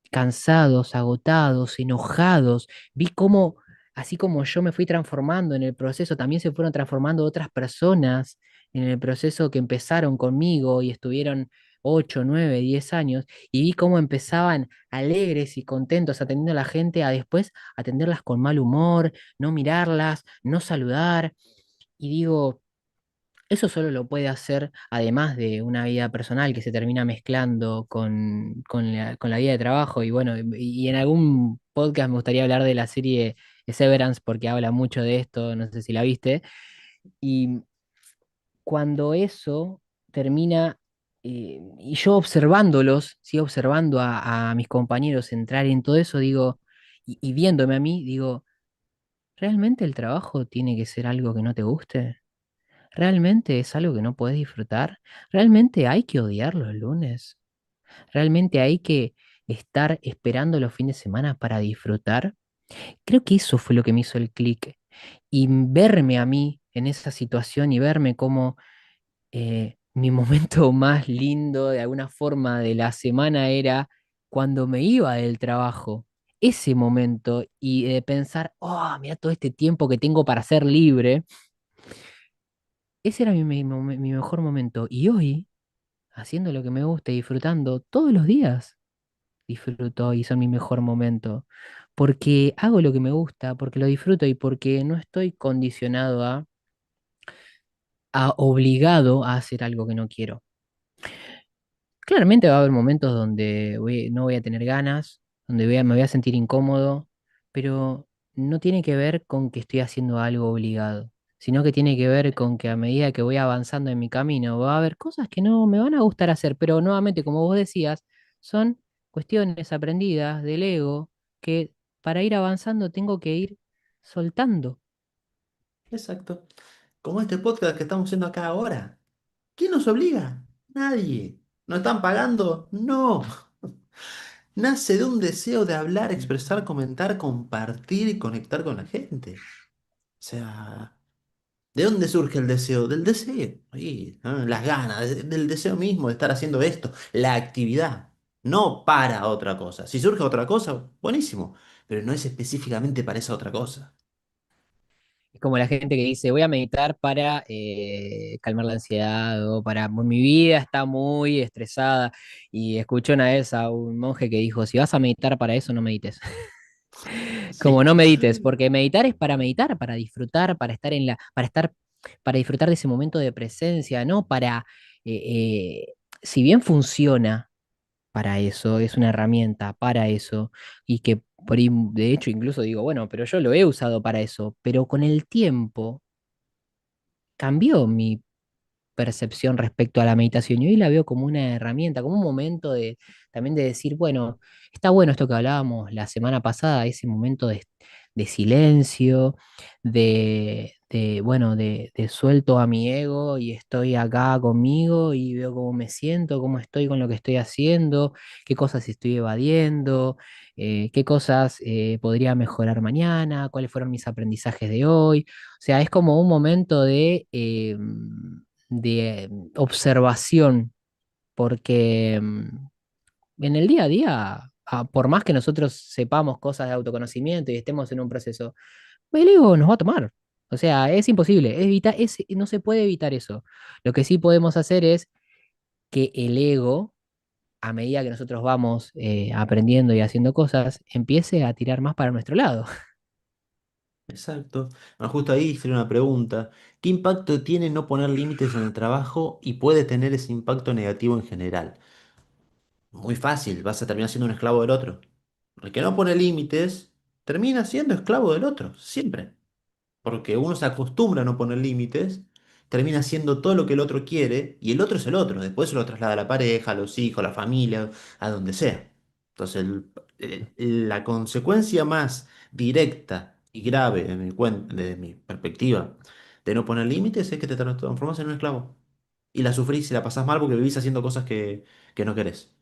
B: cansados, agotados, enojados. Vi cómo así como yo me fui transformando en el proceso, también se fueron transformando otras personas en el proceso que empezaron conmigo y estuvieron 8, 9, 10 años, y vi cómo empezaban alegres y contentos atendiendo a la gente a después atenderlas con mal humor, no mirarlas, no saludar. Y digo, eso solo lo puede hacer, además de una vida personal que se termina mezclando con la vida de trabajo. Y bueno, y en algún podcast me gustaría hablar de la serie Severance porque habla mucho de esto, no sé si la viste. Y cuando eso termina, y yo observándolos, sigo observando a mis compañeros entrar en todo eso, digo, y viéndome a mí, digo, ¿realmente el trabajo tiene que ser algo que no te guste? ¿Realmente es algo que no puedes disfrutar? ¿Realmente hay que odiar los lunes? ¿Realmente hay que estar esperando los fines de semana para disfrutar? Creo que eso fue lo que me hizo el clic. Y verme a mí en esa situación y verme como mi momento más lindo de alguna forma de la semana era cuando me iba del trabajo. Ese momento y de pensar, oh, mira todo este tiempo que tengo para ser libre. Ese era mi mejor momento. Y hoy, haciendo lo que me gusta y disfrutando todos los días, disfruto y son mi mejor momento. Porque hago lo que me gusta, porque lo disfruto y porque no estoy condicionado a obligado a hacer algo que no quiero. Claramente va a haber momentos donde no voy a tener ganas, donde me voy a sentir incómodo, pero no tiene que ver con que estoy haciendo algo obligado, sino que tiene que ver con que a medida que voy avanzando en mi camino va a haber cosas que no me van a gustar hacer, pero nuevamente, como vos decías, son cuestiones aprendidas del ego que para ir avanzando tengo que ir soltando.
A: Exacto. Como este podcast que estamos haciendo acá ahora. ¿Quién nos obliga? Nadie. ¿Nos están pagando? No. Nace de un deseo de hablar, expresar, comentar, compartir y conectar con la gente. O sea, ¿de dónde surge el deseo? Del deseo. Ahí, ¿no? Las ganas, del deseo mismo de estar haciendo esto, la actividad. No para otra cosa. Si surge otra cosa, buenísimo. Pero no es específicamente para esa otra cosa.
B: Es como la gente que dice, voy a meditar para calmar la ansiedad o para mi vida está muy estresada. Y escuché una vez a un monje que dijo, si vas a meditar para eso, no medites. Como
A: Sí.
B: no medites, porque meditar, para disfrutar, para estar para disfrutar de ese momento de presencia, ¿no? Si bien funciona para eso, es una herramienta para eso, y que por ahí, de hecho, incluso digo, bueno, pero yo lo he usado para eso, pero con el tiempo cambió mi percepción respecto a la meditación y hoy la veo como una herramienta, como un momento de también de decir, bueno, está bueno esto que hablábamos la semana pasada, ese momento de silencio, bueno, de suelto a mi ego y estoy acá conmigo y veo cómo me siento, cómo estoy con lo que estoy haciendo, qué cosas estoy evadiendo, qué cosas podría mejorar mañana, cuáles fueron mis aprendizajes de hoy. O sea, es como un momento de observación, porque en el día a día, por más que nosotros sepamos cosas de autoconocimiento y estemos en un proceso, el ego nos va a tomar. O sea, es imposible, no se puede evitar eso. Lo que sí podemos hacer es que el ego, a medida que nosotros vamos aprendiendo y haciendo cosas, empiece a tirar más para nuestro lado.
A: Exacto. Bueno, justo ahí sería una pregunta. ¿Qué impacto tiene no poner límites en el trabajo y puede tener ese impacto negativo en general? Muy fácil, vas a terminar siendo un esclavo del otro. El que no pone límites termina siendo esclavo del otro, siempre. Porque uno se acostumbra a no poner límites, termina haciendo todo lo que el otro quiere y el otro es el otro. Después se lo traslada a la pareja, a los hijos, a la familia, a donde sea. Entonces, la consecuencia más directa y grave desde mi perspectiva de no poner límites es que te transformas en un esclavo. Y la sufrís y la pasás mal porque vivís haciendo cosas que no querés.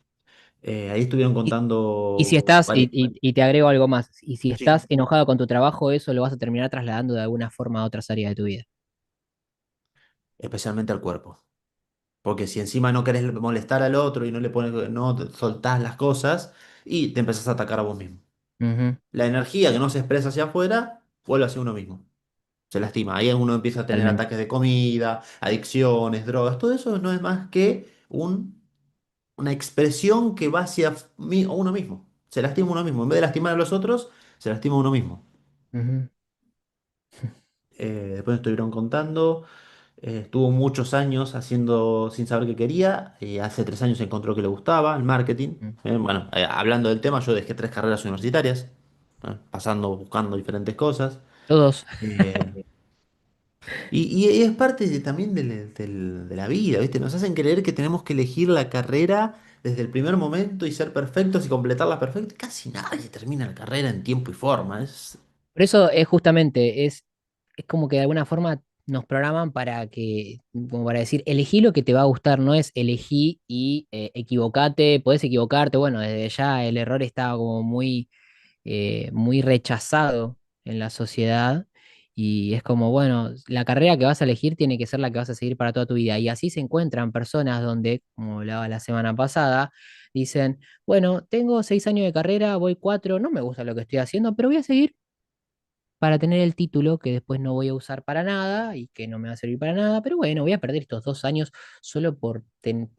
A: Ahí estuvieron
B: Y, y si
A: contando
B: estás,
A: varias.
B: y te agrego algo más, y si
A: Sí.
B: estás enojado con tu trabajo, eso lo vas a terminar trasladando de alguna forma a otras áreas de tu vida.
A: Especialmente al cuerpo. Porque si encima no querés molestar al otro y no le pones, no te soltás las cosas y te empezás a atacar a vos mismo.
B: Ujú.
A: La energía que no se expresa hacia afuera vuelve a ser uno mismo. Se lastima. Ahí uno empieza a tener
B: Totalmente.
A: ataques de comida, adicciones, drogas. Todo eso no es más que una expresión que va hacia uno mismo. Se lastima uno mismo. En vez de lastimar a los otros, se lastima uno mismo.
B: Ujú,
A: Después me estuvieron contando. Estuvo muchos años haciendo sin saber qué quería. Hace 3 años encontró que le gustaba el marketing.
B: ujú.
A: Bueno, hablando del tema, yo dejé 3 carreras universitarias, pasando, buscando diferentes cosas.
B: Todos.
A: Eh, y es parte también de la vida, ¿viste? Nos hacen creer que tenemos que elegir la carrera desde el primer momento y ser perfectos y completarla perfecta. Casi nadie termina la carrera en tiempo y forma.
B: Por eso es justamente, es como que de alguna forma nos programan para que, como para decir, elegí lo que te va a gustar, no es elegí y equivocate, podés equivocarte, bueno, desde ya el error está como muy rechazado en la sociedad y es como, bueno, la carrera que vas a elegir tiene que ser la que vas a seguir para toda tu vida. Y así se encuentran personas donde, como hablaba la semana pasada, dicen, bueno, tengo 6 años de carrera, voy 4, no me gusta lo que estoy haciendo, pero voy a seguir para tener el título que después no voy a usar para nada y que no me va a servir para nada, pero bueno, voy a perder estos 2 años solo por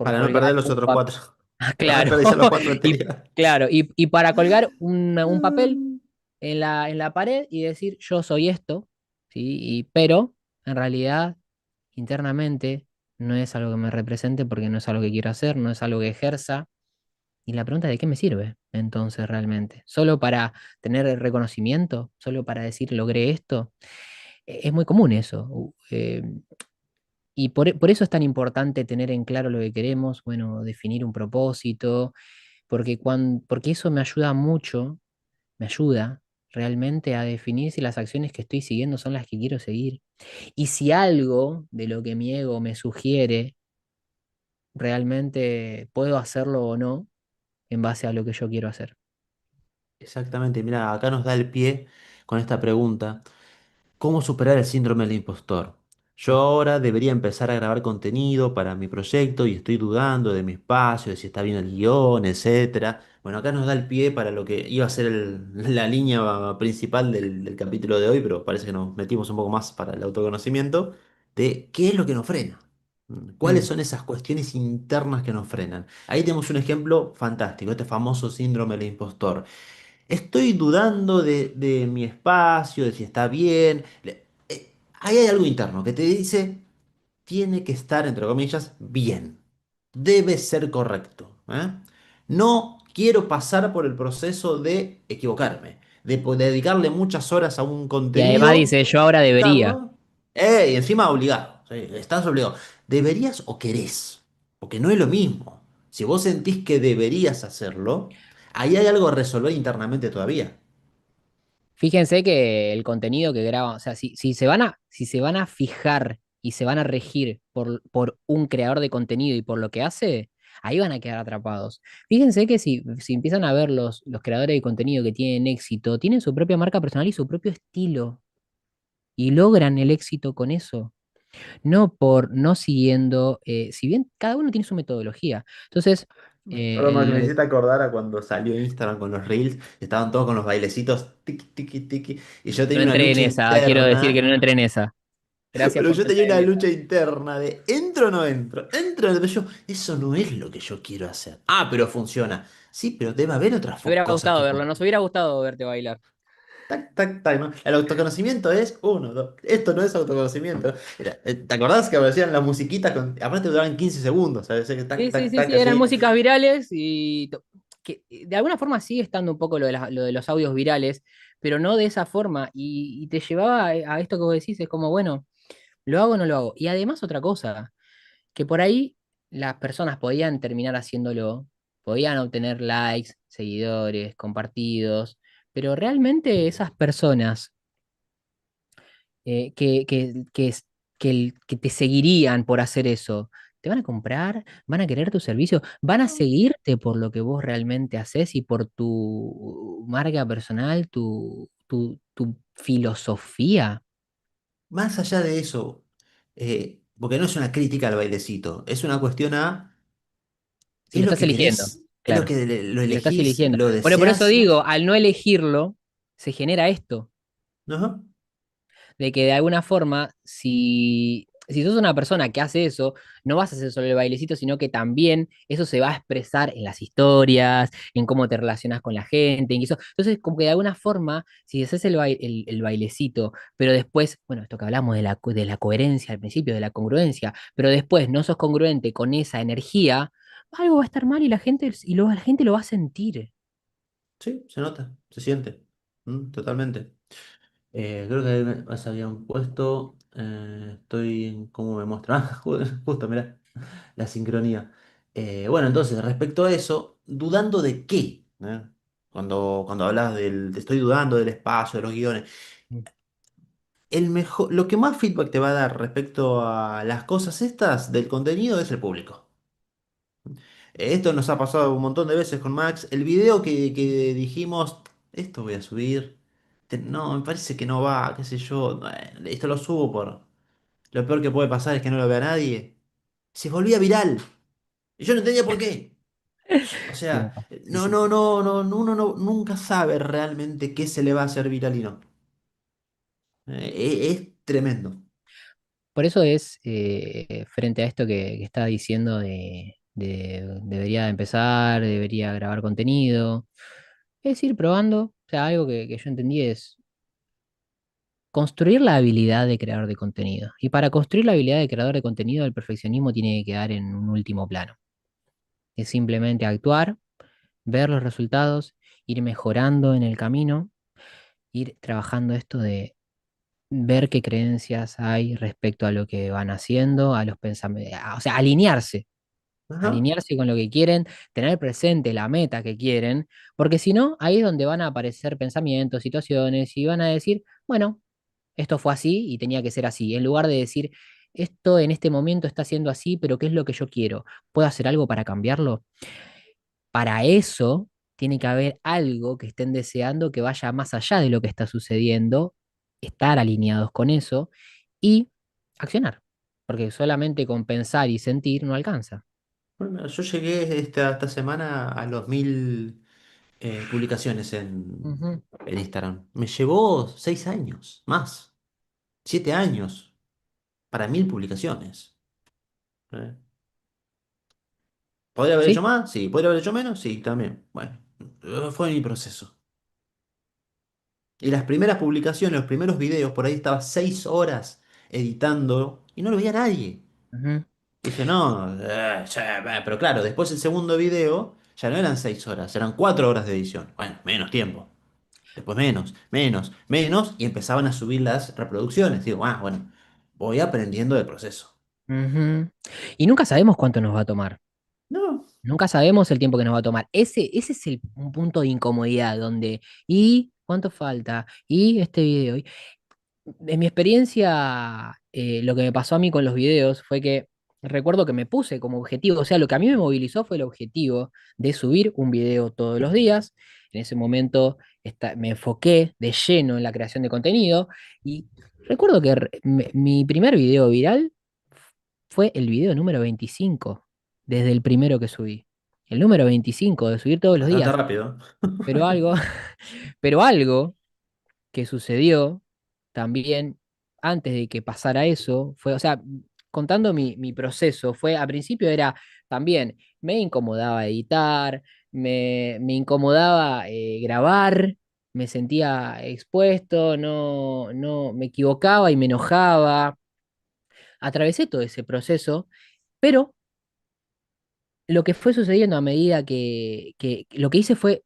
A: Para no
B: colgar
A: perder los
B: un
A: otros
B: papel.
A: 4. Para no
B: Claro,
A: desperdiciar los 4
B: y
A: anteriores.
B: claro, y para colgar un papel en la pared y decir yo soy esto, ¿sí? Pero en realidad internamente no es algo que me represente porque no es algo que quiero hacer, no es algo que ejerza. Y la pregunta es, ¿de qué me sirve entonces realmente? ¿Solo para tener el reconocimiento? ¿Solo para decir logré esto? Es muy común eso. Y por eso es tan importante tener en claro lo que queremos, bueno, definir un propósito, porque eso me ayuda mucho, me ayuda realmente a definir si las acciones que estoy siguiendo son las que quiero seguir. Y si algo de lo que mi ego me sugiere realmente puedo hacerlo o no en base a lo que yo quiero hacer.
A: Exactamente, mira, acá nos da el pie con esta pregunta. ¿Cómo superar el síndrome del impostor? Yo
B: Mm,
A: ahora debería empezar a grabar contenido para mi proyecto y estoy dudando de mi espacio, de si está bien el guión, etcétera. Bueno, acá nos da el pie para lo que iba a ser la línea principal del capítulo de hoy, pero parece que nos metimos un poco más para el autoconocimiento de qué es lo que nos frena. ¿Cuáles
B: mm.
A: son esas cuestiones internas que nos frenan? Ahí tenemos un ejemplo fantástico, este famoso síndrome del impostor. Estoy dudando de mi espacio, de si está bien. Ahí hay algo interno que te dice, tiene que estar, entre comillas, bien. Debe ser correcto. ¿Eh? No quiero pasar por el proceso de equivocarme, de dedicarle muchas horas a un
B: Y además
A: contenido,
B: dice, yo ahora debería.
A: publicarlo, y encima obligado. ¿Sí? Estás obligado. ¿Deberías o querés? Porque no es lo mismo. Si vos sentís que deberías hacerlo, ahí hay algo a resolver internamente todavía.
B: Fíjense que el contenido que graba, o sea, si se van a fijar y se van a regir por un creador de contenido y por lo que hace, ahí van a quedar atrapados. Fíjense que si empiezan a ver los creadores de contenido que tienen éxito, tienen su propia marca personal y su propio estilo. Y logran el éxito con eso. No siguiendo, si bien cada uno tiene su metodología. Entonces,
A: Ahora
B: en
A: me
B: lo de-
A: hiciste acordar a cuando salió Instagram con los Reels, estaban todos con los bailecitos, tiki, tiki, tiki, y yo
B: no
A: tenía una
B: entré en
A: lucha
B: esa, quiero decir que no
A: interna,
B: entré en esa. Gracias
A: pero
B: por
A: yo
B: no
A: tenía
B: entrar en
A: una
B: esa.
A: lucha interna de ¿entro o no entro? ¿Entro o no entro? Yo, eso no es lo que yo quiero hacer. Ah, pero funciona. Sí, pero debe haber otras
B: Me hubiera
A: cosas
B: gustado
A: que
B: verlo, nos hubiera gustado verte bailar.
A: tac, tac, tac, ¿no? El autoconocimiento es uno, dos. Esto no es autoconocimiento. Mira, ¿te acordás que aparecían las musiquitas? Aparte duraban 15 segundos, ¿sabes? Tac,
B: Sí, sí,
A: tac,
B: sí,
A: tac,
B: sí, eran
A: así.
B: músicas virales y que de alguna forma sigue estando un poco lo de los audios virales, pero no de esa forma y te llevaba a esto que vos decís, es como, bueno, ¿lo hago o no lo hago? Y además otra cosa, que por ahí las personas podían terminar haciéndolo, podían obtener likes, seguidores, compartidos, pero realmente esas personas que te seguirían por hacer eso, ¿te van a comprar? ¿Van a querer tu servicio? ¿Van a seguirte por lo que vos realmente haces y por tu marca personal, tu filosofía?
A: Más allá de eso, porque no es una crítica al bailecito, es una cuestión a,
B: Si
A: ¿es
B: lo
A: lo
B: estás
A: que
B: eligiendo,
A: querés? ¿Es lo
B: claro.
A: que lo
B: Si lo estás
A: elegís?
B: eligiendo.
A: ¿Lo
B: Bueno, por eso
A: deseás?
B: digo, al no elegirlo, se genera esto.
A: ¿No?
B: de que de alguna forma, si sos una persona que hace eso, no vas a hacer solo el bailecito, sino que también eso se va a expresar en las historias, en cómo te relacionas con la gente, en eso. Entonces, como que de alguna forma, si haces el bailecito, pero después, bueno, esto que hablamos de la coherencia al principio, de la congruencia, pero después no sos congruente con esa energía, algo va a estar mal y la gente lo va a sentir.
A: Sí, se nota, se siente. Totalmente. Creo que ahí me habían puesto. Estoy en cómo me muestra. Ah, justo, mirá, la sincronía. Bueno, entonces, respecto a eso, ¿dudando de qué? Cuando hablas te estoy dudando del espacio, de los guiones. Lo que más feedback te va a dar respecto a las cosas estas del contenido es el público. Esto nos ha pasado un montón de veces con Max. El video que dijimos, esto voy a subir. No, me parece que no va, qué sé yo. Esto lo subo por. Lo peor que puede pasar es que no lo vea nadie. Se volvía viral. Y yo no entendía por qué. O
B: Sí, me
A: sea,
B: pasa. Sí,
A: no,
B: sí,
A: no,
B: sí.
A: no, no, uno nunca sabe realmente qué se le va a hacer viral y no. Es tremendo.
B: Por eso es, frente a esto que está diciendo debería empezar, debería grabar contenido, es ir probando. O sea, algo que yo entendí es construir la habilidad de creador de contenido. Y para construir la habilidad de creador de contenido, el perfeccionismo tiene que quedar en un último plano. Es simplemente actuar, ver los resultados, ir mejorando en el camino, ir trabajando esto de ver qué creencias hay respecto a lo que van haciendo, a los pensamientos, o sea,
A: Ajá.
B: alinearse con lo que quieren, tener presente la meta que quieren, porque si no, ahí es donde van a aparecer pensamientos, situaciones, y van a decir, bueno, esto fue así y tenía que ser así, en lugar de decir, esto en este momento está siendo así, pero ¿qué es lo que yo quiero? ¿Puedo hacer algo para cambiarlo? Para eso tiene que haber algo que estén deseando que vaya más allá de lo que está sucediendo, estar alineados con eso y accionar, porque solamente con pensar y sentir no alcanza.
A: Bueno, yo llegué esta semana a los 1000 publicaciones
B: Ujú.
A: en Instagram. Me llevó 6 años, más, 7 años para 1000 publicaciones. ¿Eh? ¿Podría haber hecho
B: Sí.
A: más? Sí. ¿Podría haber hecho menos? Sí, también. Bueno, fue mi proceso. Y las primeras publicaciones, los primeros videos, por ahí estaba 6 horas editando y no lo veía nadie.
B: Ujú.
A: Dije, no, pero claro, después el segundo video ya no eran 6 horas, eran 4 horas de edición. Bueno, menos tiempo. Después menos, menos, menos, y empezaban a subir las reproducciones. Digo, bueno, voy aprendiendo del proceso.
B: Ujú. Y nunca sabemos cuánto nos va a tomar.
A: No,
B: Nunca sabemos el tiempo que nos va a tomar. Ese es un punto de incomodidad donde, ¿y cuánto falta? ¿Y este video? En mi experiencia, lo que me pasó a mí con los videos fue que recuerdo que me puse como objetivo, o sea, lo que a mí me movilizó fue el objetivo de subir un video todos los días. En ese momento me enfoqué de lleno en la creación de contenido y recuerdo que mi primer video viral fue el video número 25 desde el primero que subí. El número 25 de subir todos los
A: bastante
B: días,
A: rápido.
B: pero algo, pero algo que sucedió también antes de que pasara eso, fue, o sea, contando mi proceso, fue, a principio era también, me incomodaba editar, me incomodaba grabar, me sentía expuesto, no, me equivocaba y me enojaba, atravesé todo ese proceso, pero lo que fue sucediendo a medida que lo que hice fue,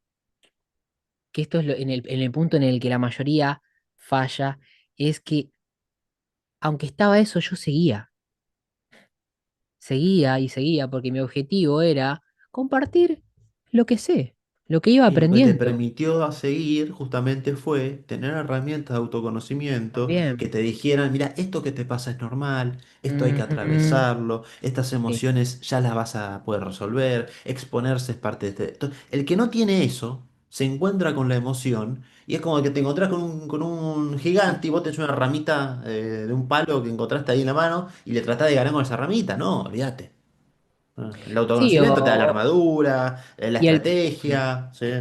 B: que esto es en el punto en el que la mayoría falla, es que aunque estaba eso, yo seguía y seguía, porque mi objetivo era compartir lo que sé, lo que iba
A: Y lo que te
B: aprendiendo.
A: permitió a seguir justamente fue tener herramientas de autoconocimiento
B: También.
A: que te dijeran, mira, esto que te pasa es normal, esto hay que
B: Ujú.
A: atravesarlo, estas
B: Sí.
A: emociones ya las vas a poder resolver, exponerse es parte de este. El que no tiene eso se encuentra con la emoción y es como que te encontrás con un gigante y vos tenés una ramita de un palo que encontraste ahí en la mano y le tratás de ganar con esa ramita. No, olvídate. El
B: Sí,
A: autoconocimiento te da la armadura, la
B: y el,
A: estrategia, ¿sí?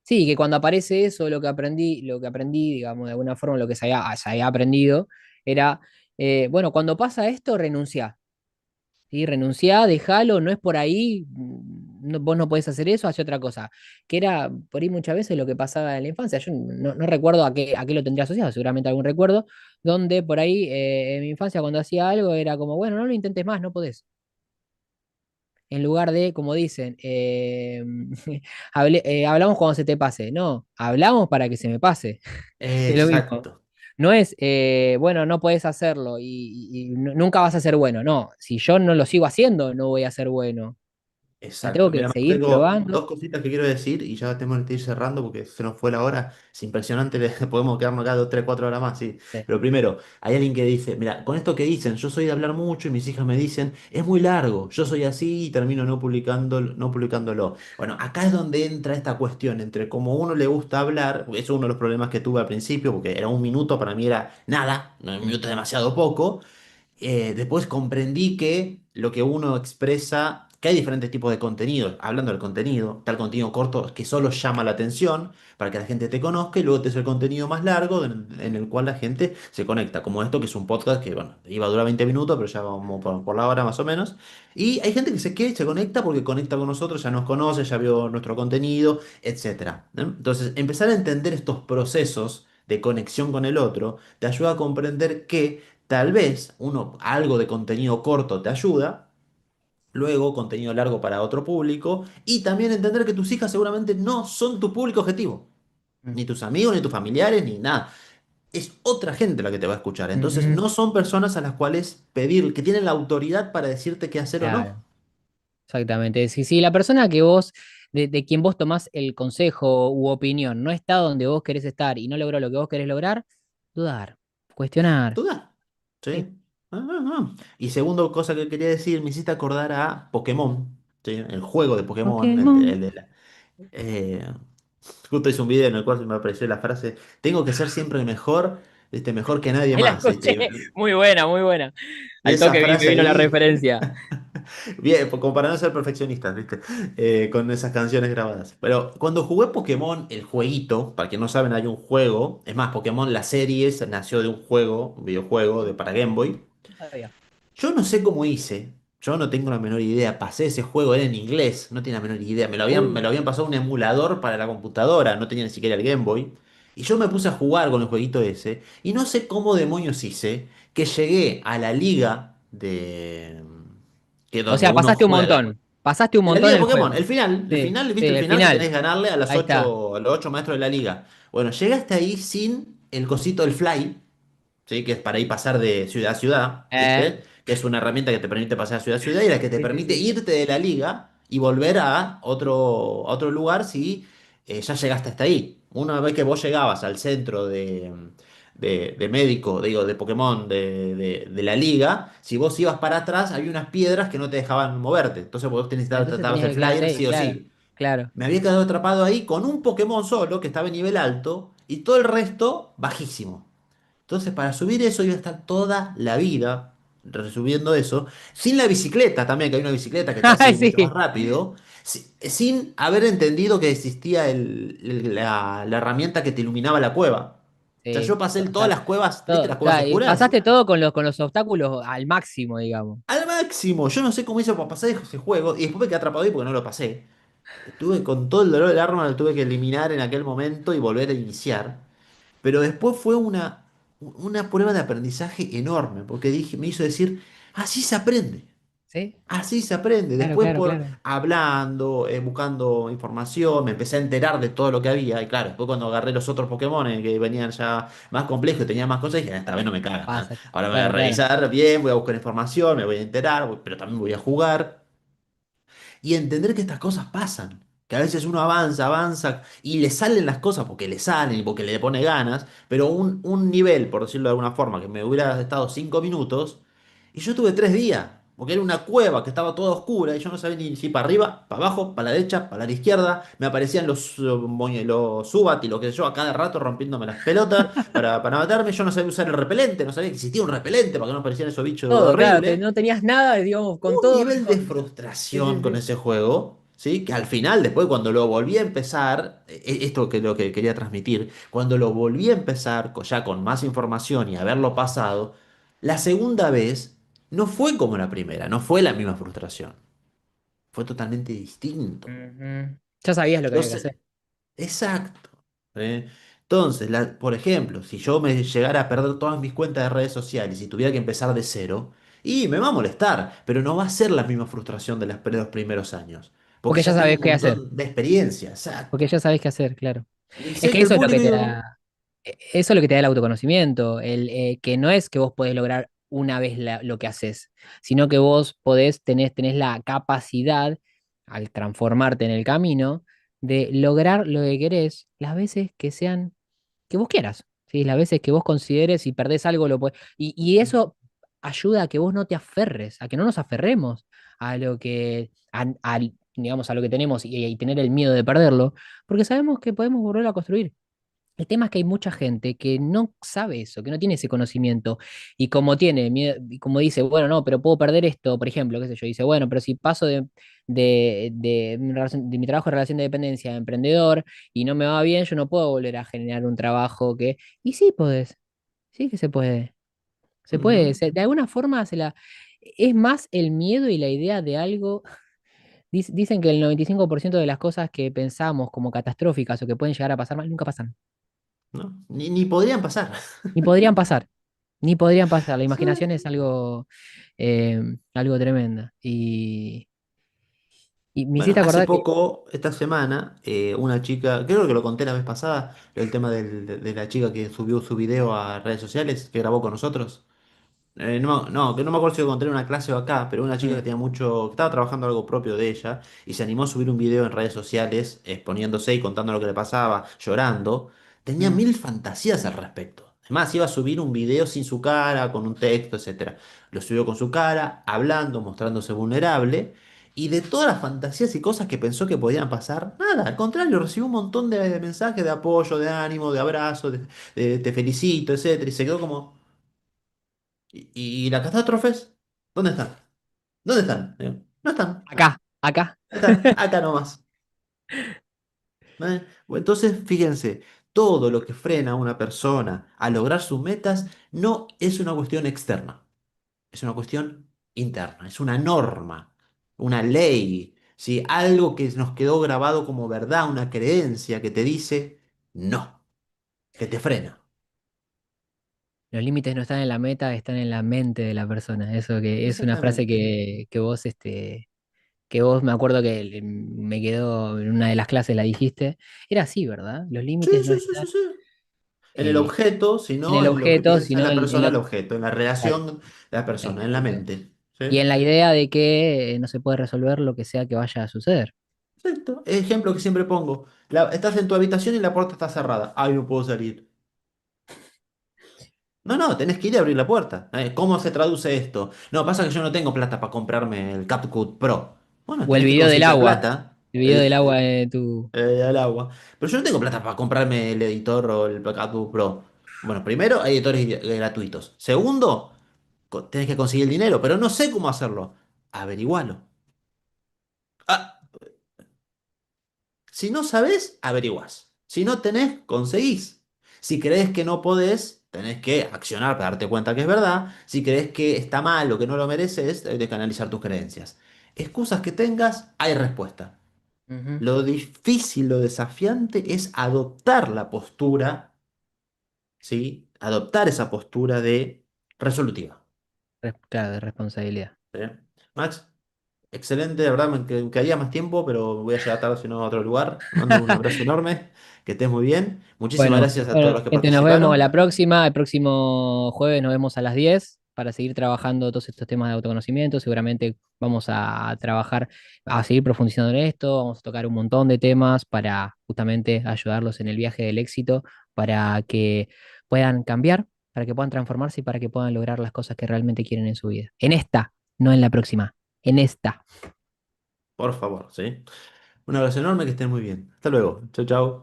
B: Sí, que cuando aparece eso, lo que aprendí, digamos, de alguna forma, lo que se había aprendido, era, bueno, cuando pasa esto, renuncia. ¿Sí? Renunciá, dejalo, no es por ahí, vos no podés hacer eso, hace otra cosa. Que era por ahí muchas veces lo que pasaba en la infancia. Yo no recuerdo a qué lo tendría asociado, seguramente algún recuerdo, donde por ahí en mi infancia cuando hacía algo era como, bueno, no lo intentes más, no podés. En lugar de, como dicen, hablamos cuando se te pase. No, hablamos para que se me pase. Es lo mismo.
A: Exacto.
B: No es, bueno, no puedes hacerlo y nunca vas a ser bueno. No, si yo no lo sigo haciendo, no voy a ser bueno. La tengo
A: Exacto.
B: que
A: Mira,
B: seguir
A: tengo
B: probando.
A: dos cositas que quiero decir y ya tenemos que ir cerrando porque se nos fue la hora. Es impresionante, podemos quedarnos acá 2, 3, 4 horas más, sí.
B: Sí.
A: Pero primero, hay alguien que dice, mira, con esto que dicen, yo soy de hablar mucho y mis hijas me dicen, es muy largo, yo soy así y termino no publicándolo. Bueno, acá es donde entra esta cuestión entre cómo uno le gusta hablar, porque eso es uno de los problemas que tuve al principio, porque era un minuto, para mí era nada, un
B: Mm,
A: minuto es demasiado poco. Después comprendí que lo que uno expresa, que hay diferentes tipos de contenido. Hablando del contenido, está el contenido corto que solo llama la atención para que la gente te conozca y luego te es el contenido más largo en el cual la gente se conecta, como esto que es un podcast que, bueno, iba a durar 20 minutos, pero ya vamos por la hora más o menos. Y hay gente que se conecta porque conecta con nosotros, ya nos conoce, ya vio nuestro contenido, etcétera, ¿no? Entonces, empezar a entender estos procesos de conexión con el otro te ayuda a comprender que tal vez algo de contenido corto te ayuda, luego contenido largo para otro público, y también entender que tus hijas seguramente no son tu público objetivo,
B: mm,
A: ni tus amigos, ni tus familiares, ni nada. Es otra gente la que te va a escuchar. Entonces
B: ujú,
A: no son personas a las cuales pedir, que tienen la autoridad para decirte qué hacer o no.
B: claro, exactamente. Si la persona que vos, de quien vos tomás el consejo u opinión, no está donde vos querés estar y no logró lo que vos querés lograr, dudar, cuestionar.
A: ¿Duda?
B: Sí.
A: Sí. Y segundo cosa que quería decir, me hiciste acordar a Pokémon, ¿sí? El juego de Pokémon,
B: Pokémon.
A: eh, justo hice un video en el cual me apareció la frase, tengo que ser siempre el mejor, mejor que nadie
B: Ahí la
A: más,
B: escuché.
A: ¿viste?
B: Muy buena, muy buena.
A: Y
B: Al
A: esa
B: toque me
A: frase
B: vino la
A: ahí,
B: referencia.
A: bien, como para no ser perfeccionistas, ¿viste? Con esas canciones grabadas. Pero cuando jugué Pokémon, el jueguito, para quien no saben, hay un juego, es más, Pokémon, la serie nació de un juego, un videojuego para Game Boy.
B: No sabía.
A: Yo no sé cómo hice, yo no tengo la menor idea. Pasé ese juego, era en inglés, no tenía la menor idea. Me
B: Uh,
A: lo habían pasado un emulador para la computadora, no tenía ni siquiera el Game Boy. Y yo me puse a jugar con el jueguito ese, y no sé cómo demonios hice que llegué a la liga de... que
B: o
A: donde
B: sea,
A: uno
B: pasaste un
A: juega.
B: montón. Pasaste un
A: La
B: montón
A: liga de
B: el
A: Pokémon,
B: juego. Sí, sí,
A: ¿viste el
B: el
A: final que tenés
B: final.
A: que ganarle a
B: Ahí está.
A: a los 8 maestros de la liga? Bueno, llegaste ahí sin el cosito del Fly, ¿sí? Que es para ir pasar de ciudad a ciudad,
B: Eh,
A: ¿viste? Que es una herramienta que te permite pasar de ciudad a ciudad y la que te
B: sí, sí,
A: permite
B: sí.
A: irte de la liga y volver a otro lugar si ya llegaste hasta ahí. Una vez que vos llegabas al centro de médico, digo, de Pokémon de la liga, si vos ibas para atrás, había unas piedras que no te dejaban moverte. Entonces vos
B: Entonces
A: tratabas
B: tenías
A: el
B: que quedarte
A: flyer
B: ahí,
A: sí o
B: claro.
A: sí.
B: Claro.
A: Me había quedado atrapado ahí con un Pokémon solo que estaba en nivel alto y todo el resto bajísimo. Entonces, para subir eso iba a estar toda la vida subiendo eso, sin la bicicleta también, que hay una bicicleta que te hace
B: Ay,
A: ir mucho más
B: sí.
A: rápido, sin haber entendido que existía la herramienta que te iluminaba la cueva. O sea,
B: Sí.
A: yo pasé todas las cuevas, ¿viste las cuevas
B: Claro, y
A: oscuras?
B: pasaste todo con los obstáculos al máximo, digamos.
A: Al máximo. Yo no sé cómo hice para pasar ese juego y después me quedé atrapado ahí porque no lo pasé. Estuve con todo el dolor del arma, lo tuve que eliminar en aquel momento y volver a iniciar. Pero después fue una prueba de aprendizaje enorme, porque me hizo decir, así se aprende,
B: Sí,
A: así se aprende.
B: claro,
A: Después
B: claro,
A: por
B: claro.
A: hablando, buscando información, me empecé a enterar de todo lo que había. Y claro, después cuando agarré los otros Pokémon que venían ya más complejos y tenían más cosas, dije, esta vez no me cagan.
B: Pasa.
A: Ahora me voy a
B: Claro, claro.
A: revisar bien, voy a buscar información, me voy a enterar, pero también voy a jugar y entender que estas cosas pasan. Que a veces uno avanza, avanza y le salen las cosas porque le salen y porque le pone ganas, pero un nivel, por decirlo de alguna forma, que me hubiera estado 5 minutos, y yo tuve 3 días, porque era una cueva que estaba toda oscura y yo no sabía ni si para arriba, para abajo, para la derecha, para la izquierda, me aparecían los Zubat y lo que sé yo a cada rato rompiéndome las pelotas para matarme, yo no sabía usar el repelente, no sabía que existía un repelente para que no aparecieran esos bichos
B: Todo, claro,
A: horribles.
B: no tenías nada, digamos, con
A: Un
B: todo
A: nivel de
B: eso. Sí, sí,
A: frustración con
B: sí.
A: ese juego. ¿sí? Que al final, después cuando lo volví a empezar, esto que es lo que quería transmitir, cuando lo volví a empezar, ya con más información y haberlo pasado, la segunda vez no fue como la primera, no fue la misma frustración, fue totalmente distinto.
B: Ujú. Ya sabías lo que había que
A: Entonces,
B: hacer.
A: exacto. ¿Eh? Entonces, por ejemplo, si yo me llegara a perder todas mis cuentas de redes sociales y tuviera que empezar de cero, y me va a molestar, pero no va a ser la misma frustración de los primeros años, porque
B: Porque ya
A: ya tengo
B: sabés
A: un
B: qué hacer.
A: montón de experiencia, exacto.
B: Porque ya sabés qué hacer, claro.
A: Y
B: Es
A: sé
B: que
A: que el
B: eso es lo que te
A: público...
B: da, eso es lo que te da el autoconocimiento, que no es que vos podés lograr una vez lo que haces, sino que vos tenés la capacidad, al transformarte en el camino, de lograr lo que querés las veces que sean, que vos quieras, ¿sí? Las veces que vos consideres y perdés algo, y eso ayuda a que vos no te aferres, a que no nos aferremos a lo que, digamos, a lo que tenemos y tener el miedo de perderlo, porque sabemos que podemos volver a construir. El tema es que hay mucha gente que no sabe eso, que no tiene ese conocimiento y como tiene miedo, y como dice, bueno, no, pero puedo perder esto, por ejemplo, qué sé yo, dice, bueno, pero si paso de mi trabajo de relación de dependencia a emprendedor y no me va bien, yo no puedo volver a generar un trabajo que... Y sí podés, sí que se puede, se puede,
A: Ujú.
B: de alguna forma se la... Es más el miedo y la idea de algo. Dicen que el 95% de las cosas que pensamos como catastróficas o que pueden llegar a pasar mal nunca pasan.
A: ¿No? Ni podrían pasar.
B: Ni podrían pasar. Ni podrían pasar. La
A: Sí.
B: imaginación es algo tremenda. Y me
A: Bueno,
B: hiciste
A: hace
B: acordar que.
A: poco, esta semana, una chica, creo que lo conté la vez pasada, el tema de la chica que subió su video a redes sociales, que grabó con nosotros. No, que no me acuerdo si lo encontré en una clase o acá, pero una chica que
B: Mm,
A: tenía mucho, que estaba trabajando algo propio de ella y se animó a subir un video en redes sociales exponiéndose y contando lo que le pasaba, llorando. Tenía
B: mm.
A: mil fantasías al respecto. Además, iba a subir un video sin su cara, con un texto, etcétera. Lo subió con su cara, hablando, mostrándose vulnerable. Y de todas las fantasías y cosas que pensó que podían pasar, nada, al contrario, recibió un montón de mensajes de apoyo, de ánimo, de abrazo, de te felicito, etcétera. Y se quedó como, ¿y las catástrofes? ¿Dónde están? ¿Dónde están? No están.
B: Acá, acá.
A: Están acá nomás. ¿Eh? Bueno, entonces, fíjense, todo lo que frena a una persona a lograr sus metas no es una cuestión externa, es una cuestión interna, es una norma, una ley, ¿sí? Algo que nos quedó grabado como verdad, una creencia que te dice no, que te frena.
B: Los límites no están en la meta, están en la mente de la persona. Eso que es una frase
A: Exactamente.
B: que vos me acuerdo que me quedó en una de las clases, la dijiste. Era así, ¿verdad? Los
A: Sí,
B: límites no
A: sí, sí,
B: están
A: sí, sí. En el
B: eh,
A: objeto,
B: en
A: sino
B: el
A: en lo que
B: objeto,
A: piensa
B: sino
A: la
B: en
A: persona
B: lo
A: al objeto, en la
B: exacto,
A: relación de la persona, en la
B: exacto.
A: mente. ¿Sí?
B: Y en la idea de que no se puede resolver lo que sea que vaya a suceder.
A: Exacto. Ejemplo que siempre pongo. Estás en tu habitación y la puerta está cerrada. Ay, no puedo salir. No, no, tenés que ir a abrir la puerta. ¿Cómo se traduce esto? No, pasa que yo no tengo plata para comprarme el CapCut Pro. Bueno,
B: O el
A: tenés que
B: video del
A: conseguirte la
B: agua.
A: plata.
B: El video
A: El,
B: del agua de tu.
A: al agua. Pero yo no tengo plata para comprarme el editor o el CapCut Pro. Bueno, primero, hay editores gratuitos. Segundo, tenés que conseguir el dinero, pero no sé cómo hacerlo. Averigualo. Ah, si no sabés, averiguás. Si no tenés, conseguís. Si crees que no podés, tenés que accionar para darte cuenta que es verdad. Si crees que está mal o que no lo mereces, tenés que analizar tus creencias. Excusas que tengas, hay respuesta.
B: Ujú.
A: Lo difícil, lo desafiante es adoptar la postura, ¿sí? Adoptar esa postura de resolutiva.
B: Claro, de responsabilidad.
A: ¿Sí? Max, excelente, de verdad, me quedaría más tiempo, pero voy a llegar tarde si no a otro lugar. Te mando un abrazo enorme, que estés muy bien. Muchísimas
B: Bueno,
A: gracias a todos
B: bueno,
A: los que
B: gente, nos vemos
A: participaron.
B: la próxima. El próximo jueves nos vemos a las 10 para seguir trabajando todos estos temas de autoconocimiento. Seguramente vamos a trabajar, a seguir profundizando en esto. Vamos a tocar un montón de temas para justamente ayudarlos en el viaje del éxito, para que puedan cambiar, para que puedan transformarse y para que puedan lograr las cosas que realmente quieren en su vida. En esta, no en la próxima. En esta.
A: Por favor, ¿sí? Un abrazo enorme, que estén muy bien. Hasta luego. Chau, chau.